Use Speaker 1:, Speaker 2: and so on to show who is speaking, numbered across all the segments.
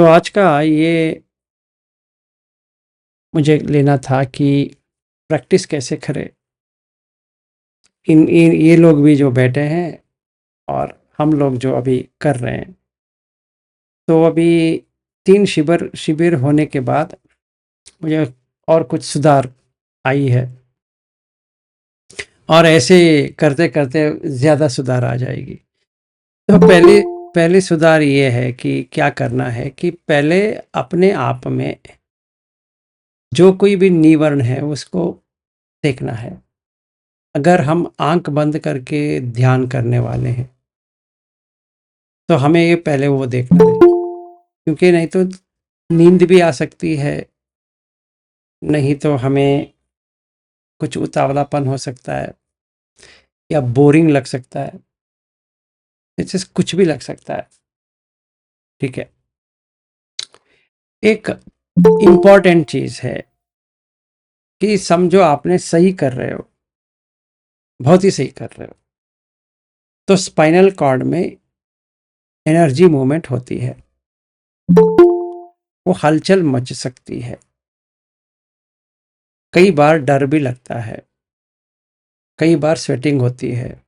Speaker 1: तो आज का ये मुझे लेना था कि प्रैक्टिस कैसे करें। इन ये लोग भी जो बैठे हैं और हम लोग जो अभी कर रहे हैं, तो अभी 3 शिविर होने के बाद मुझे और कुछ सुधार आई है और ऐसे करते-करते ज़्यादा सुधार आ जाएगी। तो पहली सुधार ये है कि क्या करना है कि पहले अपने आप में जो कोई भी निवर्ण है उसको देखना है। अगर हम आंख बंद करके ध्यान करने वाले हैं तो हमें ये पहले वो देखना है, क्योंकि नहीं तो नींद भी आ सकती है, नहीं तो हमें कुछ उतावलापन हो सकता है या बोरिंग लग सकता है, जैसे कुछ भी लग सकता है। ठीक है, एक इम्पॉर्टेंट चीज है कि समझो आपने सही कर रहे हो, बहुत ही सही कर रहे हो, तो स्पाइनल कॉर्ड में एनर्जी मूवमेंट होती है, वो हलचल मच सकती है, कई बार डर भी लगता है, कई बार स्वेटिंग होती है।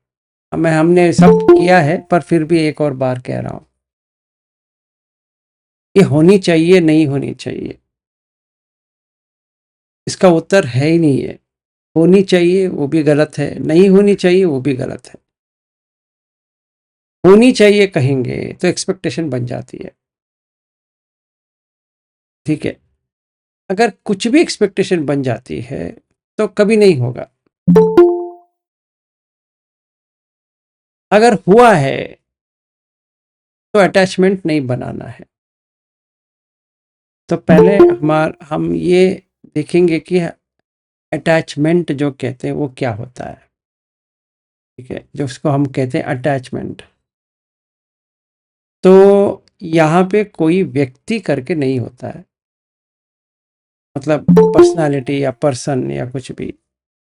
Speaker 1: हमने सब किया है, पर फिर भी एक और बार कह रहा हूं, ये होनी चाहिए नहीं होनी चाहिए, इसका उत्तर है ही नहीं है। होनी चाहिए वो भी गलत है, नहीं होनी चाहिए वो भी गलत है। होनी चाहिए कहेंगे तो एक्सपेक्टेशन बन जाती है। ठीक है, अगर कुछ भी एक्सपेक्टेशन बन जाती है तो कभी नहीं होगा। अगर हुआ है तो अटैचमेंट नहीं बनाना है। तो पहले हम ये देखेंगे कि अटैचमेंट जो कहते हैं वो क्या होता है। ठीक है, जो उसको हम कहते हैं अटैचमेंट, तो यहाँ पे कोई व्यक्ति करके नहीं होता है, मतलब पर्सनालिटी या पर्सन या कुछ भी।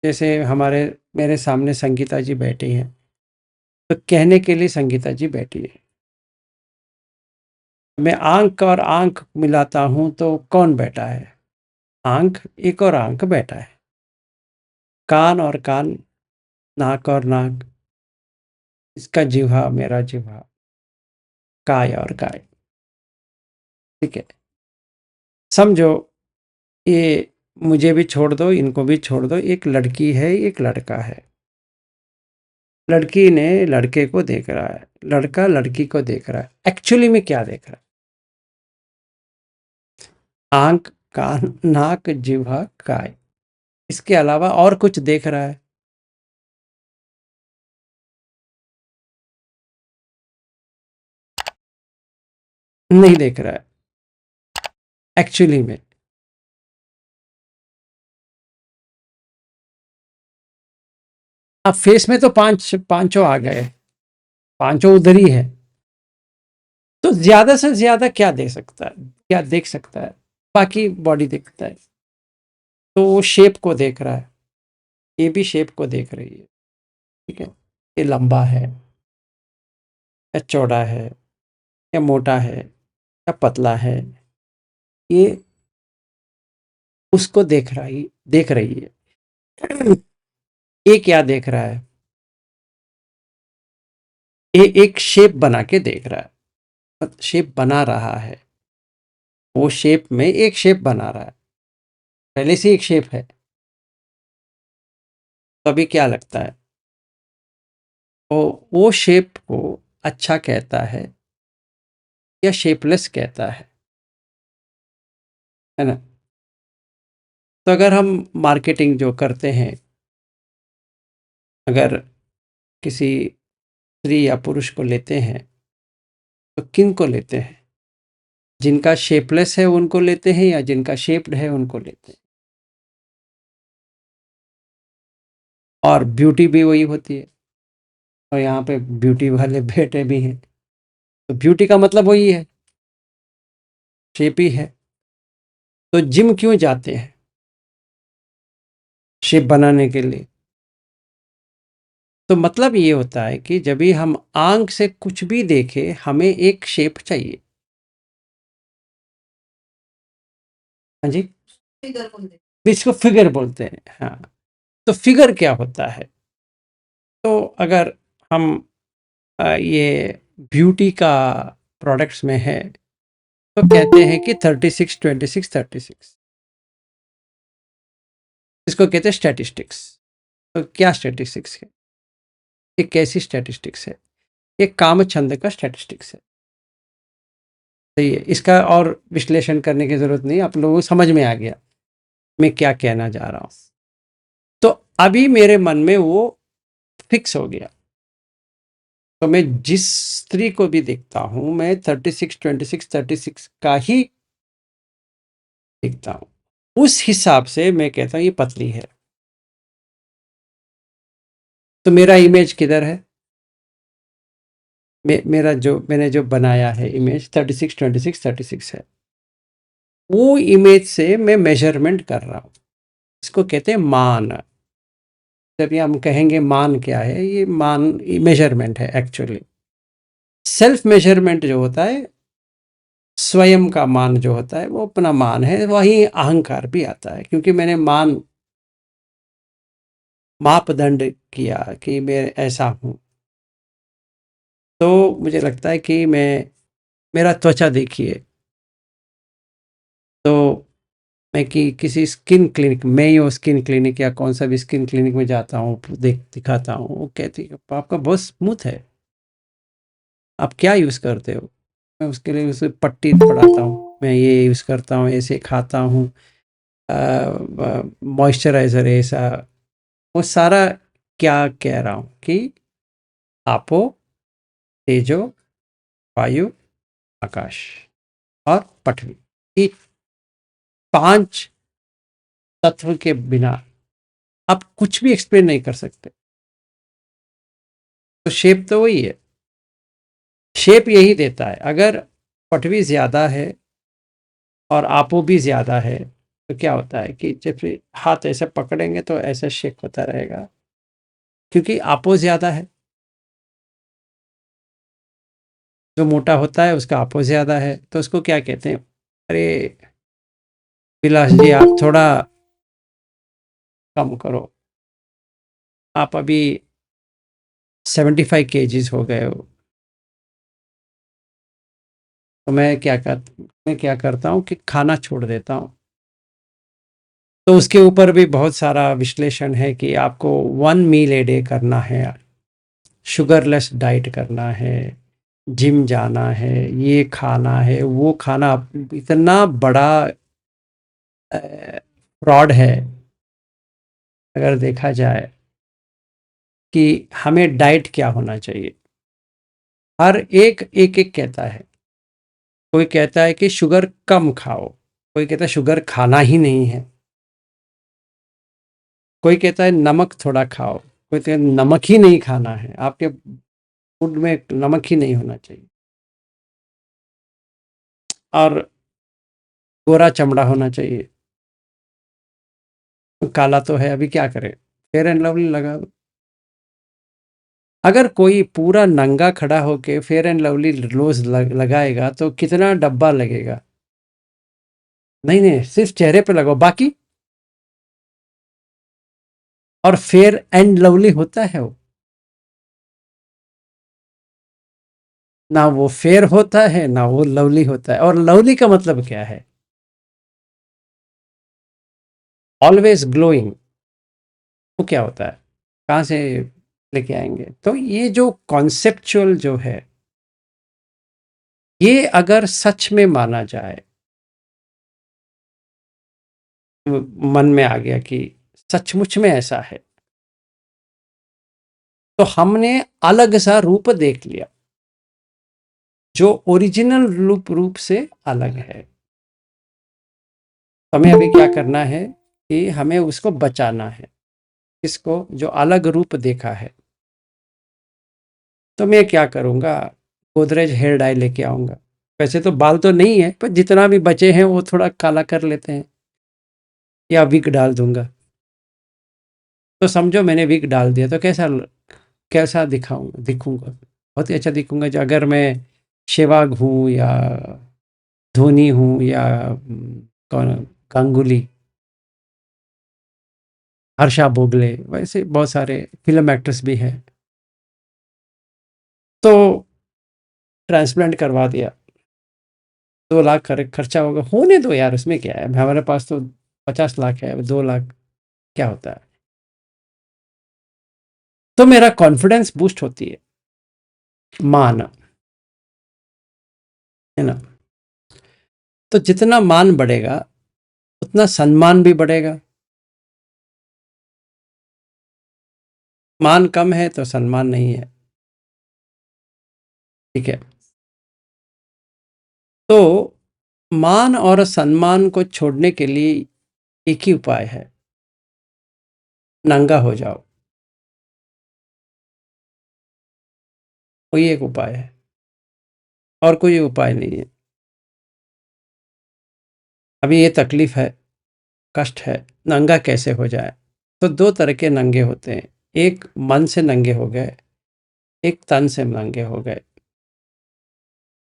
Speaker 1: जैसे मेरे सामने संगीता जी बैठी हैं, तो कहने के लिए संगीता जी बैठी है। मैं आंख और आंख मिलाता हूं तो कौन बैठा है? आंख, एक और आंख बैठा है। कान और कान, नाक और नाक, इसका जिह्वा मेरा जिह्वा, काय और काय। ठीक है, समझो, ये मुझे भी छोड़ दो, इनको भी छोड़ दो। एक लड़की है, एक लड़का है। लड़की ने लड़के को देख रहा है, लड़का लड़की को देख रहा है। एक्चुअली में क्या देख रहा है? आंख, कान, नाक, जिह्वा, काय, इसके अलावा और कुछ देख रहा है? नहीं देख रहा है एक्चुअली में। अब फेस में तो पांचों आ गए, पांचों उधर ही है, तो ज्यादा से ज्यादा क्या देख सकता है? क्या देख सकता है? बाकी बॉडी देखता है, तो वो शेप को देख रहा है, ये भी शेप को देख रही है। ठीक है, ये लंबा है या चौड़ा है, या मोटा है या पतला है, ये उसको देख रही है। ये क्या देख रहा है? ये एक शेप बना के देख रहा है, शेप बना रहा है। वो शेप में एक शेप बना रहा है, पहले से एक शेप है। तो अभी क्या लगता है, वो शेप को अच्छा कहता है या शेपलेस कहता है ना? तो अगर हम मार्केटिंग जो करते हैं, अगर किसी स्त्री या पुरुष को लेते हैं, तो किन को लेते हैं? जिनका शेपलेस है उनको लेते हैं या जिनका शेप्ड है उनको लेते हैं? और ब्यूटी भी वही होती है, और यहाँ पे ब्यूटी वाले बैठे भी हैं, तो ब्यूटी का मतलब वही है, शेप ही है। तो जिम क्यों जाते हैं? शेप बनाने के लिए। तो मतलब ये होता है कि जब भी हम आंख से कुछ भी देखें, हमें एक शेप चाहिए। हाँ जी, इसको फिगर बोलते हैं। हाँ, तो फिगर क्या होता है? तो अगर हम ये ब्यूटी का प्रोडक्ट्स में है, तो कहते हैं कि 36 26 36, इसको कहते हैं स्टैटिस्टिक्स। तो क्या स्टैटिस्टिक्स है? ये कैसी स्टैटिस्टिक्स है? ये कामछंद का स्टैटिस्टिक्स है। सही है, इसका और विश्लेषण करने की जरूरत नहीं, आप लोगों को समझ में आ गया मैं क्या कहना जा रहा हूं। तो अभी मेरे मन में वो फिक्स हो गया, तो मैं जिस स्त्री को भी देखता हूं मैं 36 26 36 का ही देखता हूं। उस हिसाब से मैं कहता हूं ये पतली है। तो मेरा इमेज किधर है? मेरा जो मैंने जो बनाया है इमेज 36 26 36 है। वो इमेज से मैं मेजरमेंट कर रहा हूं, इसको कहते हैं मान। जब ये हम कहेंगे मान क्या है, ये मान मेजरमेंट है एक्चुअली। सेल्फ मेजरमेंट जो होता है, स्वयं का मान जो होता है, वो अपना मान है। वही अहंकार भी आता है, क्योंकि मैंने मापदंड किया कि मैं ऐसा हूं। तो मुझे लगता है कि मेरा त्वचा देखिए, तो मैं कि किसी skin clinic, Mayo skin clinic या कौन सा भी स्किन क्लिनिक में जाता हूँ, दिखाता हूँ, वो कहती है आपका बहुत स्मूथ है, आप क्या यूज़ करते हो? मैं उसके लिए उसे पट्टी पढ़ाता हूँ, मैं ये यूज़ करता हूँ, ऐसे खाता हूँ, मॉइस्चराइज़र ऐसा, वो सारा क्या कह रहा हूँ कि आपो, तेजो, वायु, आकाश और पृथ्वी, ये 5 तत्व के बिना आप कुछ भी एक्सप्लेन नहीं कर सकते। तो शेप तो वही है, शेप यही देता है। अगर पृथ्वी ज़्यादा है और आपो भी ज़्यादा है, तो क्या होता है कि जब हाथ ऐसे पकड़ेंगे तो ऐसा शेक होता रहेगा, क्योंकि आपो ज़्यादा है। जो मोटा होता है उसका आपो ज़्यादा है, तो उसको क्या कहते हैं? अरे विलास जी, आप थोड़ा कम करो, आप अभी 75 केजीज हो गए हो। तो मैं क्या करता हूँ कि खाना छोड़ देता हूँ। तो उसके ऊपर भी बहुत सारा विश्लेषण है कि आपको 1 मील ए डे करना है, शुगरलेस डाइट करना है, जिम जाना है, ये खाना है, वो खाना। इतना बड़ा फ्रॉड है अगर देखा जाए कि हमें डाइट क्या होना चाहिए। हर एक कहता है, कोई कहता है कि शुगर कम खाओ, कोई कहता है शुगर खाना ही नहीं है, कोई कहता है नमक थोड़ा खाओ, कोई कहता है नमक ही नहीं खाना है, आपके फूड में नमक ही नहीं होना चाहिए, और गोरा चमड़ा होना चाहिए। काला तो है, अभी क्या करें, फेयर एंड लवली लगा दो। अगर कोई पूरा नंगा खड़ा होके फेयर एंड लवली रोज लगाएगा तो कितना डब्बा लगेगा? नहीं नहीं, सिर्फ चेहरे पे लगाओ, बाकी। और फेयर एंड लवली होता है वो? ना वो फेयर होता है ना वो लवली होता है। और लवली का मतलब क्या है? Always glowing. वो क्या होता है, कहाँ से लेके आएंगे? तो ये जो कॉन्सेप्चुअल जो है, ये अगर सच में माना जाए, मन में आ गया कि सचमुच में ऐसा है, तो हमने अलग सा रूप देख लिया जो ओरिजिनल रूप से अलग है। हमें अभी क्या करना है कि हमें उसको बचाना है, इसको जो अलग रूप देखा है। तो मैं क्या करूँगा, गोदरेज हेयर डाई लेके आऊँगा। वैसे तो बाल तो नहीं है, पर जितना भी बचे हैं वो थोड़ा काला कर लेते हैं, या विग डाल दूंगा। तो समझो मैंने विग डाल दिया, तो कैसा कैसा दिखूंगा? बहुत ही अच्छा दिखूंगा। जो अगर मैं शेवाग हूँ या धोनी हूँ या कौन गांगुली, हर्षा भोगले, वैसे बहुत सारे फिल्म एक्ट्रेस भी हैं। तो ट्रांसप्लांट करवा दिया, 2 लाख खर्चा होगा, होने दो यार, उसमें क्या है, हमारे पास तो 50 लाख है, 2 लाख क्या होता है। तो मेरा कॉन्फिडेंस बूस्ट होती है, मान, है ना। तो जितना मान बढ़ेगा उतना सम्मान भी बढ़ेगा। मान कम है तो सम्मान नहीं है, ठीक है। तो मान और सम्मान को छोड़ने के लिए एक ही उपाय है, नंगा हो जाओ। कोई एक उपाय है, और कोई उपाय नहीं है। अभी ये तकलीफ है, कष्ट है, नंगा कैसे हो जाए। तो 2 तरह के नंगे होते हैं, एक मन से नंगे हो गए, एक तन से नंगे हो गए।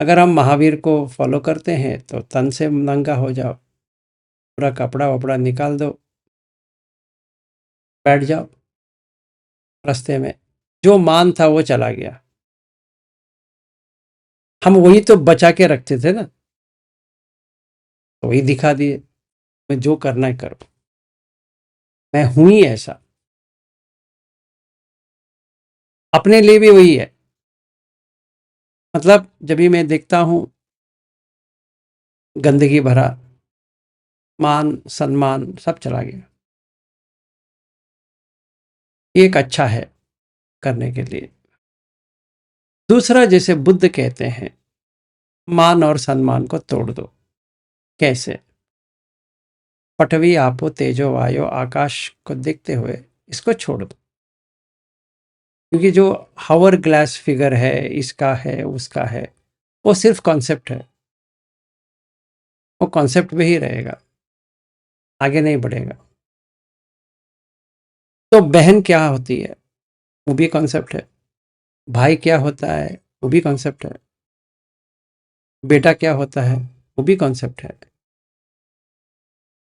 Speaker 1: अगर हम महावीर को फॉलो करते हैं तो तन से नंगा हो जाओ, पूरा कपड़ा वपड़ा निकाल दो, बैठ जाओ रास्ते में, जो मान था वो चला गया। हम वही तो बचा के रखते थे ना, तो वही दिखा दिए, मैं जो करना है करो, मैं हूं ही ऐसा। अपने लिए भी वही है, मतलब जब भी मैं देखता हूं गंदगी भरा, मान सम्मान सब चला गया, ये एक अच्छा है करने के लिए। दूसरा, जैसे बुद्ध कहते हैं, मान और सम्मान को तोड़ दो। कैसे? पटवी आपो तेजो वायो, आकाश को देखते हुए इसको छोड़ दो, क्योंकि जो हावर ग्लास फिगर है, इसका है उसका है, वो सिर्फ कॉन्सेप्ट है, वो कॉन्सेप्ट में ही रहेगा, आगे नहीं बढ़ेगा। तो बहन क्या होती है, वो भी कॉन्सेप्ट है। भाई क्या होता है, वो भी कॉन्सेप्ट है। बेटा क्या होता है, वो भी कॉन्सेप्ट है।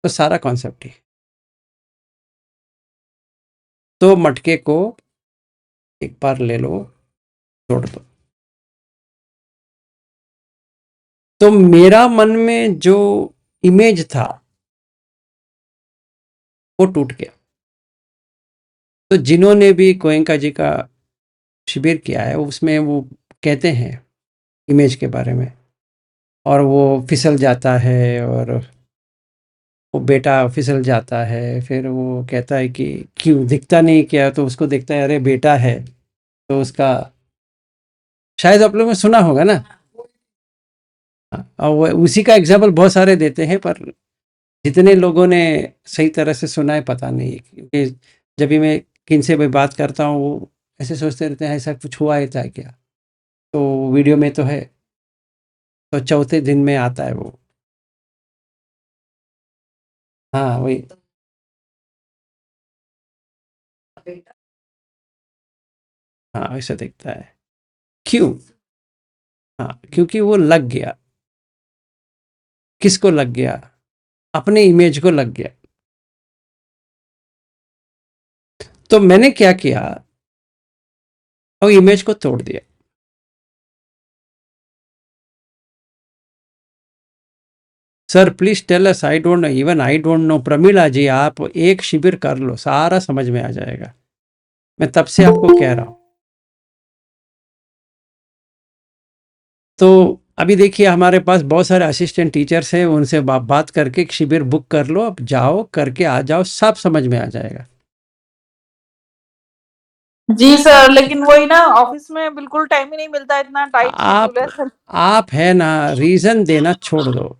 Speaker 1: तो सारा कॉन्सेप्ट ही। तो मटके को एक बार ले लो, छोड़ दो। तो मेरा मन में जो इमेज था वो टूट गया। तो जिन्होंने भी गोयनका जी का शिविर किया है, उसमें वो कहते हैं इमेज के बारे में, और वो फिसल जाता है, और वो बेटा फिसल जाता है, फिर वो कहता है कि क्यों दिखता नहीं क्या, तो उसको देखता है, अरे बेटा है। तो उसका, शायद आप लोगों ने सुना होगा ना। और वो उसी का एग्जाम्पल बहुत सारे देते हैं, पर जितने लोगों ने सही तरह से सुना है पता नहीं है, क्योंकि जब भी मैं किन से भी बात करता हूँ, वो ऐसे सोचते रहते हैं ऐसा कुछ हुआ है था क्या। तो वीडियो में तो है, तो चौथे दिन में आता है वो। हाँ वही। हाँ ऐसा दिखता है। क्यों? हाँ, क्योंकि वो लग गया। किसको लग गया? अपने इमेज को लग गया। तो मैंने क्या किया, और इमेज को तोड़ दिया। Sir please tell us, I don't know, even I don't know. Pramila ji, आप एक शिविर कर लो, सारा समझ में आ जाएगा। मैं तब से आपको कह रहा हूं। तो अभी देखिए, हमारे पास बहुत सारे असिस्टेंट टीचर्स हैं, उनसे बात करके एक शिविर बुक कर लो, अब जाओ करके आ जाओ, सब समझ में आ जाएगा।
Speaker 2: जी सर, लेकिन वही ना, ऑफिस में बिल्कुल टाइम ही नहीं मिलता, इतना टाइट शेड्यूल है सर।
Speaker 1: आप है ना, रीजन देना छोड़ दो।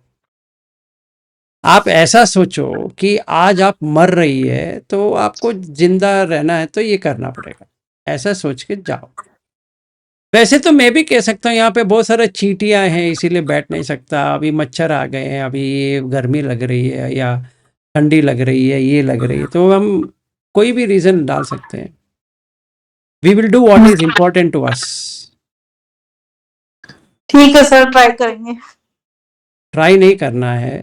Speaker 1: आप ऐसा सोचो कि आज आप मर रही है, तो आपको जिंदा रहना है तो ये करना पड़ेगा, ऐसा सोच के जाओ। वैसे तो मैं भी कह सकता हूँ, यहाँ पे बहुत सारे चींटियां हैं इसीलिए बैठ नहीं सकता, अभी मच्छर आ गए हैं, अभी ये गर्मी लग रही है, या ठंडी लग रही है, ये लग रही है, तो हम कोई भी रीजन डाल सकते हैं। We will do what is important to us.
Speaker 2: ठीक है सर, ट्राई करेंगे।
Speaker 1: ट्राई नहीं करना है,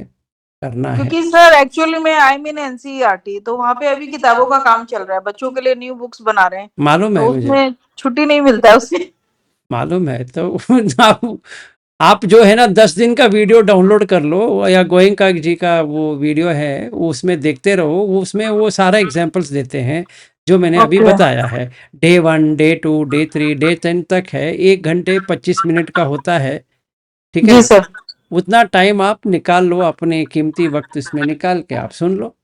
Speaker 1: करना है।
Speaker 2: क्योंकि सर एक्चुअली में आई मीन एनसीईआरटी, तो वहाँ पे अभी किताबों का काम चल रहा है, बच्चों के लिए न्यू बुक्स बना रहे हैं,
Speaker 1: मालूम है
Speaker 2: तो
Speaker 1: मुझे,
Speaker 2: उसमें छुट्टी नहीं मिलता है उससे।
Speaker 1: मालूम है। तो आप जो है ना 10 दिन का वीडियो डाउनलोड कर लो, या गोयनका जी का वो वीडियो है वो उसमें देखते रहो, वो उसमें वो सारा एग्जांपल्स देते हैं जो मैंने अभी
Speaker 2: ओके।
Speaker 1: बताया है। डे 1, डे 2, डे 3, डे 10 तक है, 1 घंटे 25 मिनट का होता है, ठीक
Speaker 2: जी
Speaker 1: है।
Speaker 2: सर।
Speaker 1: उतना टाइम आप निकाल लो, अपने कीमती वक्त इसमें निकाल के आप सुन लो।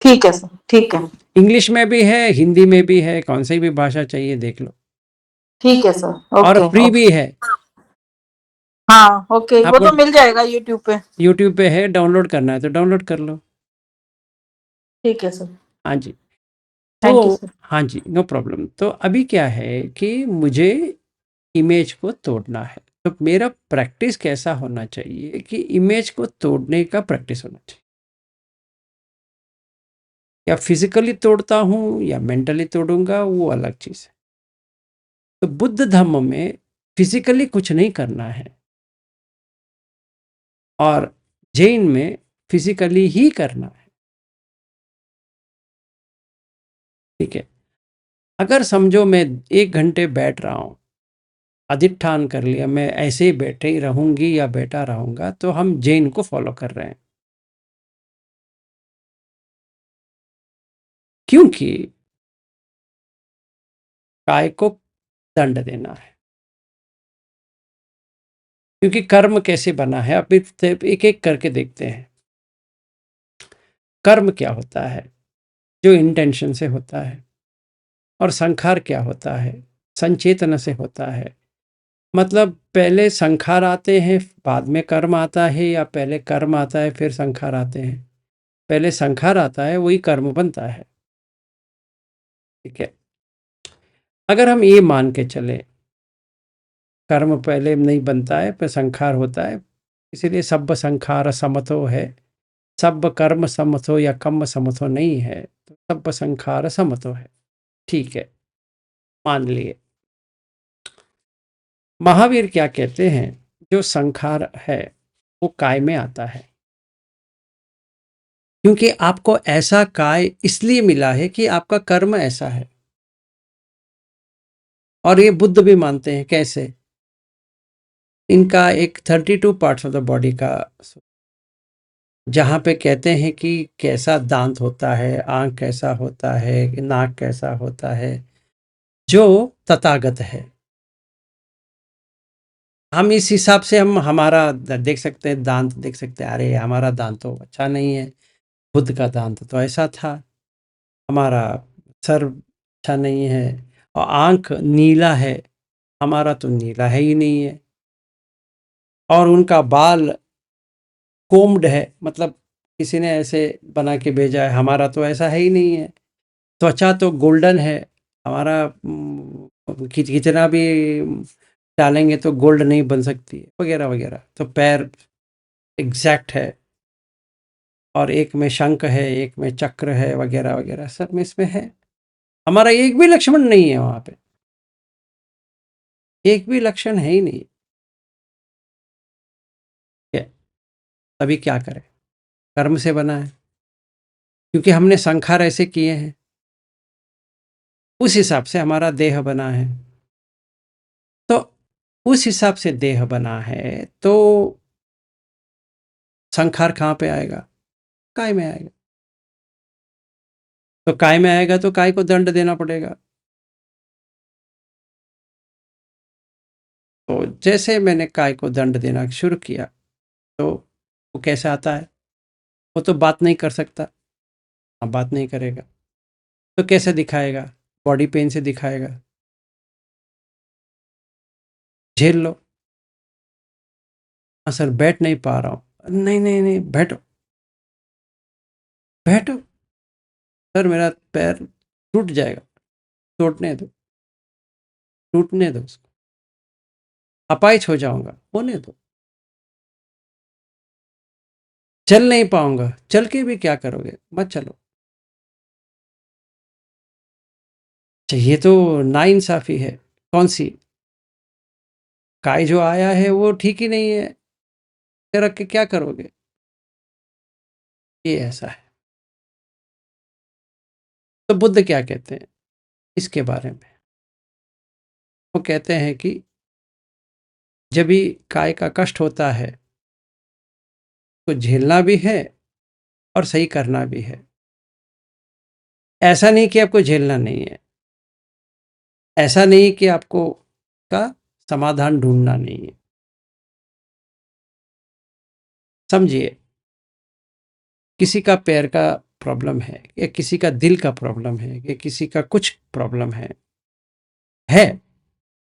Speaker 2: ठीक है सर, ठीक है।
Speaker 1: इंग्लिश में भी है, हिंदी में भी है, कौन सी भी भाषा चाहिए देख लो।
Speaker 2: ठीक है सर,
Speaker 1: और
Speaker 2: ओके
Speaker 1: फ्री भी
Speaker 2: ओके।
Speaker 1: है,
Speaker 2: हाँ ओके, वो
Speaker 1: आपको
Speaker 2: तो मिल जाएगा यूट्यूब पे।
Speaker 1: यूट्यूब पे है, डाउनलोड करना है तो डाउनलोड कर लो।
Speaker 2: ठीक है सर।
Speaker 1: हाँ जी।
Speaker 2: थैंक यू
Speaker 1: तो
Speaker 2: सर।
Speaker 1: हाँ जी, नो प्रॉब्लम। तो अभी क्या है कि मुझे इमेज को तोड़ना है, तो मेरा प्रैक्टिस कैसा होना चाहिए कि इमेज को तोड़ने का प्रैक्टिस होना चाहिए। या फिजिकली तोड़ता हूँ या मेंटली तोड़ूंगा, वो अलग चीज़ है। तो बुद्ध धम्म में फिजिकली कुछ नहीं करना है, और जैन में फिजिकली ही करना है, ठीक है। अगर समझो मैं 1 घंटे बैठ रहा हूँ, अधिष्ठान कर लिया मैं ऐसे ही बैठे ही रहूंगी या बैठा रहूंगा, तो हम जैन को फॉलो कर रहे हैं। क्योंकि काय को दंड देना है, क्योंकि कर्म कैसे बना है अभी एक एक करके देखते हैं। कर्म क्या होता है, जो इंटेंशन से होता है। और संखार क्या होता है, संचेतना से होता है। मतलब पहले संखार आते हैं बाद में कर्म आता है, या पहले कर्म आता है फिर संखार आते हैं। पहले संखार आता है, वही कर्म बनता है, ठीक है। अगर हम ये मान के चले कर्म पहले नहीं बनता है, फिर संखार होता है, इसीलिए सब संखार समतो है। सब कर्म समतो या कम समतो नहीं है, तो सब संखार समतो है, ठीक है, मान लिए। महावीर क्या कहते हैं, जो संखार है वो काय में आता है, क्योंकि आपको ऐसा काय इसलिए मिला है कि आपका कर्म ऐसा है। और ये बुद्ध भी मानते हैं। कैसे? इनका एक 32 पार्ट्स ऑफ द बॉडी का, जहाँ पे कहते हैं कि कैसा दांत होता है, आंख कैसा होता है, नाक कैसा होता है, जो तथागत है। हम इस हिसाब से हम हमारा देख सकते हैं, दांत देख सकते हैं, अरे हमारा दांत तो अच्छा नहीं है, बुद्ध का दांत तो ऐसा था। हमारा सर अच्छा नहीं है, और आंख नीला है, हमारा तो नीला है ही नहीं है। और उनका बाल कोम्ड है, मतलब किसी ने ऐसे बना के भेजा है, हमारा तो ऐसा है ही नहीं है। त्वचा तो गोल्डन है, हमारा कितना भी डालेंगे तो गोल्ड नहीं बन सकती है, वगैरह वगैरह। तो पैर एग्जैक्ट है, और एक में शंख है, एक में चक्र है, वगैरह वगैरह सब में इसमें है। हमारा एक भी लक्ष्मण नहीं है वहां पे, एक भी लक्षण है ही नहीं है। तभी क्या करें, कर्म से बना है, क्योंकि हमने संखार ऐसे किए हैं, उस हिसाब से हमारा देह बना है। तो उस हिसाब से देह बना है, तो संखार कहाँ पे आएगा? काय में आएगा। तो काय में आएगा तो काय को दंड देना पड़ेगा। तो जैसे मैंने काय को दंड देना शुरू किया, तो वो कैसे आता है? वो तो बात नहीं कर सकता। हाँ, बात नहीं करेगा तो कैसे दिखाएगा? बॉडी पेन से दिखाएगा। झेल लो। हाँ सर, बैठ नहीं पा रहा हूँ। नहीं नहीं नहीं, बैठो बैठो। सर मेरा पैर टूट जाएगा। टूटने दो, टूटने दो उसको, अपाइच हो जाऊंगा, होने दो। चल नहीं पाऊंगा, चल के भी क्या करोगे, मत चलो। अच्छा, ये तो नाइंसाफी है। कौन सी? काय जो आया है वो ठीक ही नहीं है, रख के क्या करोगे? ये ऐसा है। तो बुद्ध क्या कहते हैं इसके बारे में? वो कहते हैं कि जब भी काय का कष्ट होता है तो झेलना भी है और सही करना भी है। ऐसा नहीं कि आपको झेलना नहीं है, ऐसा नहीं कि आपको का समाधान ढूंढना नहीं है। समझिए, किसी का पैर का प्रॉब्लम है या किसी का दिल का प्रॉब्लम है या किसी का कुछ प्रॉब्लम है।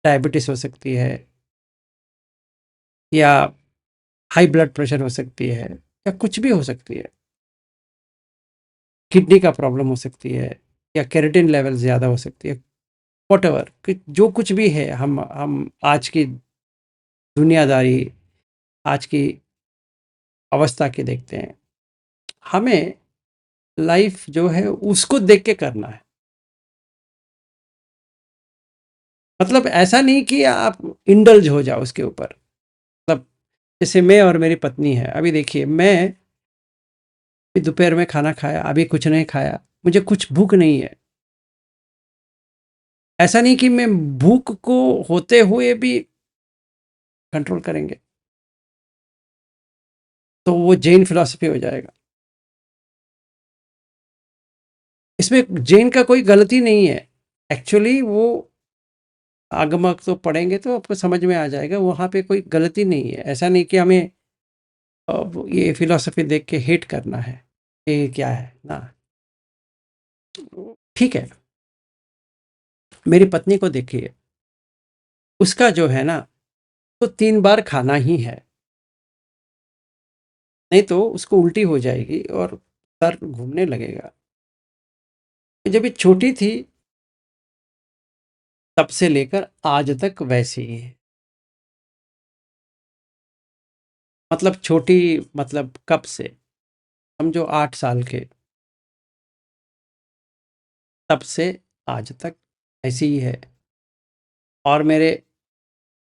Speaker 1: डायबिटीज हो सकती है या हाई ब्लड प्रेशर हो सकती है या कुछ भी हो सकती है। किडनी का प्रॉब्लम हो सकती है या केराटिन लेवल ज़्यादा हो सकती है। वॉटएवर कि जो कुछ भी है, हम आज की दुनियादारी, आज की अवस्था के देखते हैं। हमें लाइफ जो है उसको देख के करना है। मतलब ऐसा नहीं कि आप इंडल्ज हो जाओ उसके ऊपर। मतलब जैसे मैं और मेरी पत्नी है, अभी देखिए, मैं दोपहर में खाना खाया, अभी कुछ नहीं खाया, मुझे कुछ भूख नहीं है। ऐसा नहीं कि मैं भूख को होते हुए भी कंट्रोल करेंगे, तो वो जैन फिलॉसफी हो जाएगा। इसमें जैन का कोई गलती नहीं है। एक्चुअली वो आगमक तो पढ़ेंगे तो आपको समझ में आ जाएगा, वहाँ पे कोई गलती नहीं है। ऐसा नहीं कि हमें ये फिलॉसफी देख के हेट करना है, ये क्या है ना। ठीक है, मेरी पत्नी को देखिए, उसका जो है ना, तो 3 बार खाना ही है, नहीं तो उसको उल्टी हो जाएगी और सर घूमने लगेगा। जब ये छोटी थी तब से लेकर आज तक वैसी ही है। मतलब छोटी, मतलब कब से, समझो 8 साल के, तब से आज तक ऐसी ही है। और मेरे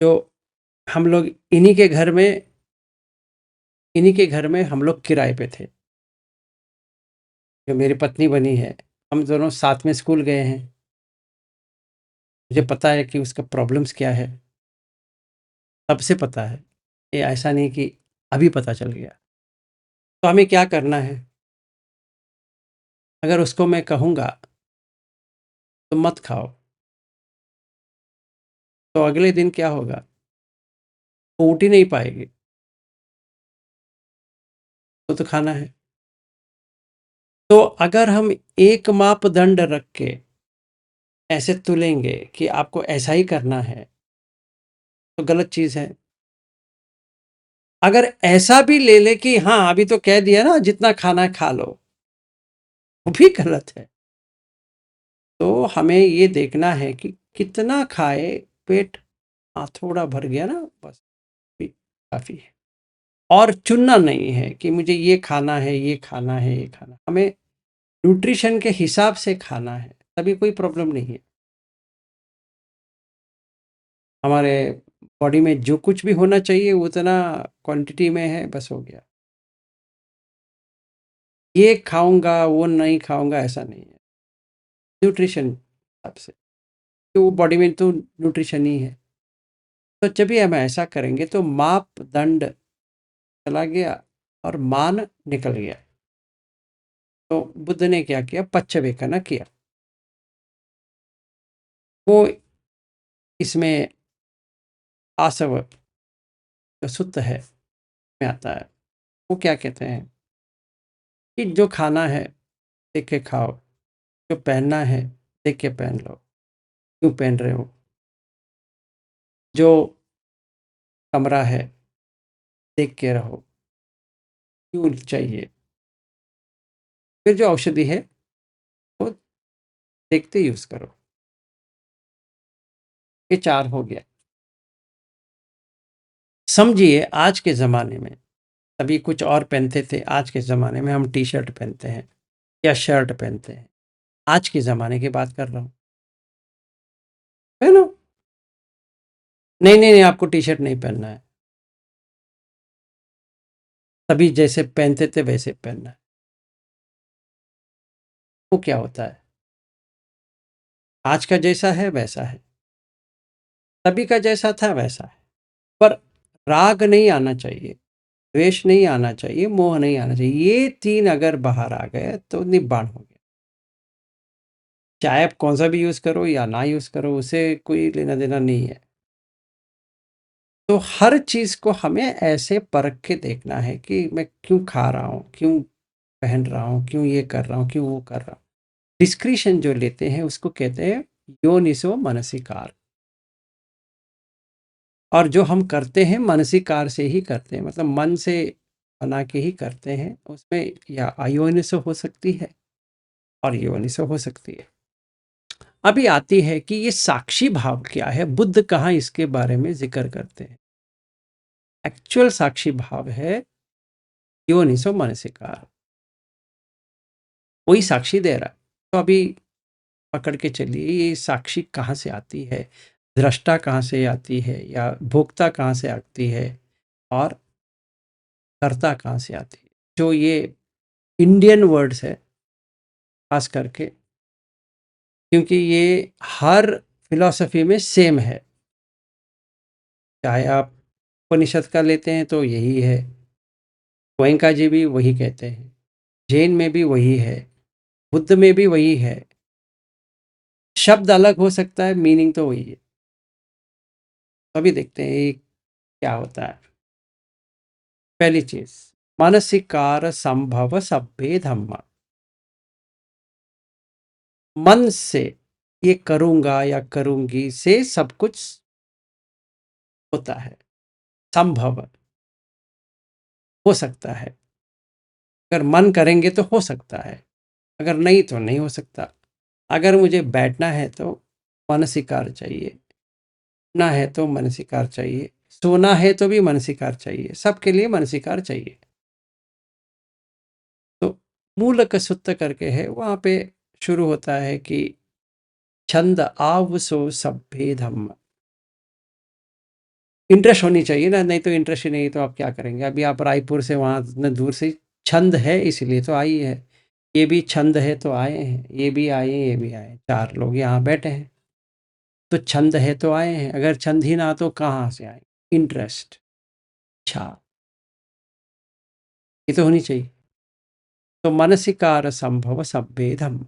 Speaker 1: जो हम लोग इन्हीं के घर में हम लोग किराए पे थे। जो मेरी पत्नी बनी है, हम दोनों साथ में स्कूल गए हैं। मुझे पता है कि उसका प्रॉब्लम्स क्या है, तब से पता है। ये ऐसा नहीं कि अभी पता चल गया। तो हमें क्या करना है? अगर उसको मैं कहूँगा तो मत खाओ, तो अगले दिन क्या होगा? वो उठ ही नहीं पाएगी। तो खाना है। तो अगर हम एक मापदंड रख के ऐसे तुलेंगे कि आपको ऐसा ही करना है, तो गलत चीज़ है। अगर ऐसा भी ले ले कि हाँ, अभी तो कह दिया ना जितना खाना है खा लो, वो भी गलत है। तो हमें ये देखना है कि कितना खाए, पेट थोड़ा भर गया ना, बस भी काफ़ी है। और चुनना नहीं है कि मुझे ये खाना है, ये खाना है, ये खाना। हमें न्यूट्रिशन के हिसाब से खाना है, तभी कोई प्रॉब्लम नहीं है। हमारे बॉडी में जो कुछ भी होना चाहिए उतना क्वांटिटी में है, बस हो गया। ये खाऊँगा, वो नहीं खाऊँगा, ऐसा नहीं है। न्यूट्रिशन हिसाब से, तो वो बॉडी में तो न्यूट्रिशन ही है। तो जब भी हम ऐसा करेंगे तो मापदंड चला गया और मान निकल गया। तो बुद्ध ने क्या किया? पच्चवेकन किया। वो इसमें आसव जो सुत्त है में आता है। वो क्या कहते हैं कि जो खाना है देख के खाओ, जो पहनना है देख के पहन लो, क्यों पहन रहे हो, जो कमरा है देख के रहो, क्यों चाहिए, फिर जो औषधि है वो देखते यूज करो। ये 4 हो गया। समझिए, आज के ज़माने में अभी कुछ और पहनते थे, आज के ज़माने में हम टी शर्ट पहनते हैं या शर्ट पहनते हैं। आज के ज़माने की बात कर रहा हूँ। पहनो। नहीं नहीं नहीं, आपको टी शर्ट नहीं पहनना है, तभी जैसे पहनते थे वैसे पहनना है। वो क्या होता है? आज का जैसा है वैसा है, तभी का जैसा था वैसा है, पर राग नहीं आना चाहिए, द्वेष नहीं आना चाहिए, मोह नहीं आना चाहिए। ये 3 अगर बाहर आ गए तो निब्बाण हो गया। चाहे आप कौन सा भी यूज़ करो या ना यूज़ करो, उससे कोई लेना देना नहीं है। तो हर चीज़ को हमें ऐसे परख के देखना है कि मैं क्यों खा रहा हूँ, क्यों पहन रहा हूँ, क्यों ये कर रहा हूँ, क्यों वो कर रहा हूँ। डिस्क्रिशन जो लेते हैं उसको कहते हैं योनिसो मनसिकार। और जो हम करते हैं मनसिकार से ही करते हैं, मतलब मन से बना के ही करते हैं। उसमें या अयोनिसो हो सकती है और योनिसो हो सकती है। अभी आती है कि ये साक्षी भाव क्या है, बुद्ध कहाँ इसके बारे में जिक्र करते हैं। एक्चुअल साक्षी भाव है योनिसो मनसिकार, वही साक्षी दे रहा है। तो अभी पकड़ के चलिए, ये साक्षी कहाँ से आती है, दृष्टा कहाँ से आती है, या भोक्ता कहाँ से आती है, और कर्ता कहाँ से आती है। जो ये इंडियन वर्ड्स है खास करके, क्योंकि ये हर फिलॉसफी में सेम है। चाहे आप उपनिषद का लेते हैं तो यही है, गोयंका जी भी वही कहते हैं, जैन में भी वही है, बुद्ध में भी वही है। शब्द अलग हो सकता है, मीनिंग तो वही है। अभी देखते हैं ये क्या होता है। पहली चीज, मानसिकार संभव सभ्य धम्म। मन से ये करूंगा या करूंगी से सब कुछ होता है, संभव हो सकता है। अगर मन करेंगे तो हो सकता है, अगर नहीं तो नहीं हो सकता। अगर मुझे बैठना है तो मानसिकार चाहिए, ना है तो मानसिकार चाहिए, सोना है तो भी मानसिकार चाहिए, सबके लिए मानसिकार चाहिए। तो मूल सुत्त करके है, वहां पे शुरू होता है कि छंद आवसो सभ्य धम्म। इंटरेस्ट होनी चाहिए ना, नहीं तो इंटरेस्ट ही नहीं तो आप क्या करेंगे। अभी आप रायपुर से वहां इतने दूर से, छंद है इसलिए तो आई है, ये भी छंद है तो आए हैं, ये भी आए, ये भी आए, 4 लोग यहाँ बैठे हैं। तो छंद है तो आए हैं, अगर छंद ही ना तो कहाँ से आए। इंटरेस्ट, अच्छा, ये तो होनी चाहिए। तो मनसिकार संभव सभ्येदम।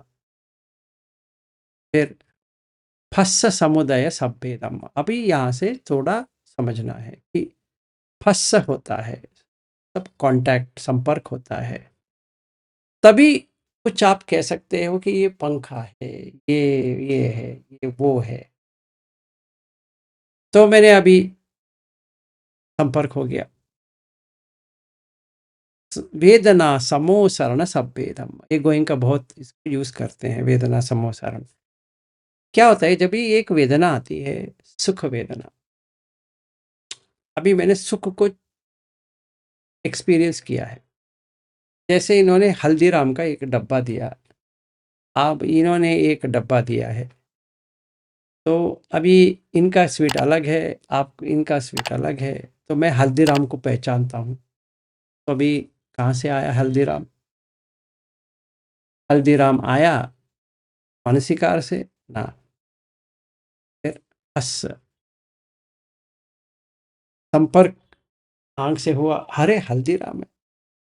Speaker 1: फिर फस्स समुदय सभ्येदम। अभी यहाँ से थोड़ा समझना है कि फस्स होता है, सब कांटेक्ट, संपर्क होता है, तभी कुछ आप कह सकते हो कि ये पंखा है, ये है, ये वो है। तो मैंने अभी संपर्क हो गया, वेदना समोसरण सभ्येदम। ये गोइंका बहुत इसको यूज करते हैं, वेदना समोसरण। क्या होता है जब भी एक वेदना आती है, सुख वेदना, अभी मैंने सुख को एक्सपीरियंस किया है। जैसे इन्होंने हल्दीराम का एक डब्बा दिया, अब इन्होंने एक डब्बा दिया है, तो अभी इनका स्वीट अलग है, आप इनका स्वीट अलग है, तो मैं हल्दीराम को पहचानता हूँ। तो अभी कहाँ से आया हल्दीराम? हल्दीराम आया मानसिकार से ना, फिर हस संपर्क आंख से हुआ, अरे हल्दीराम है,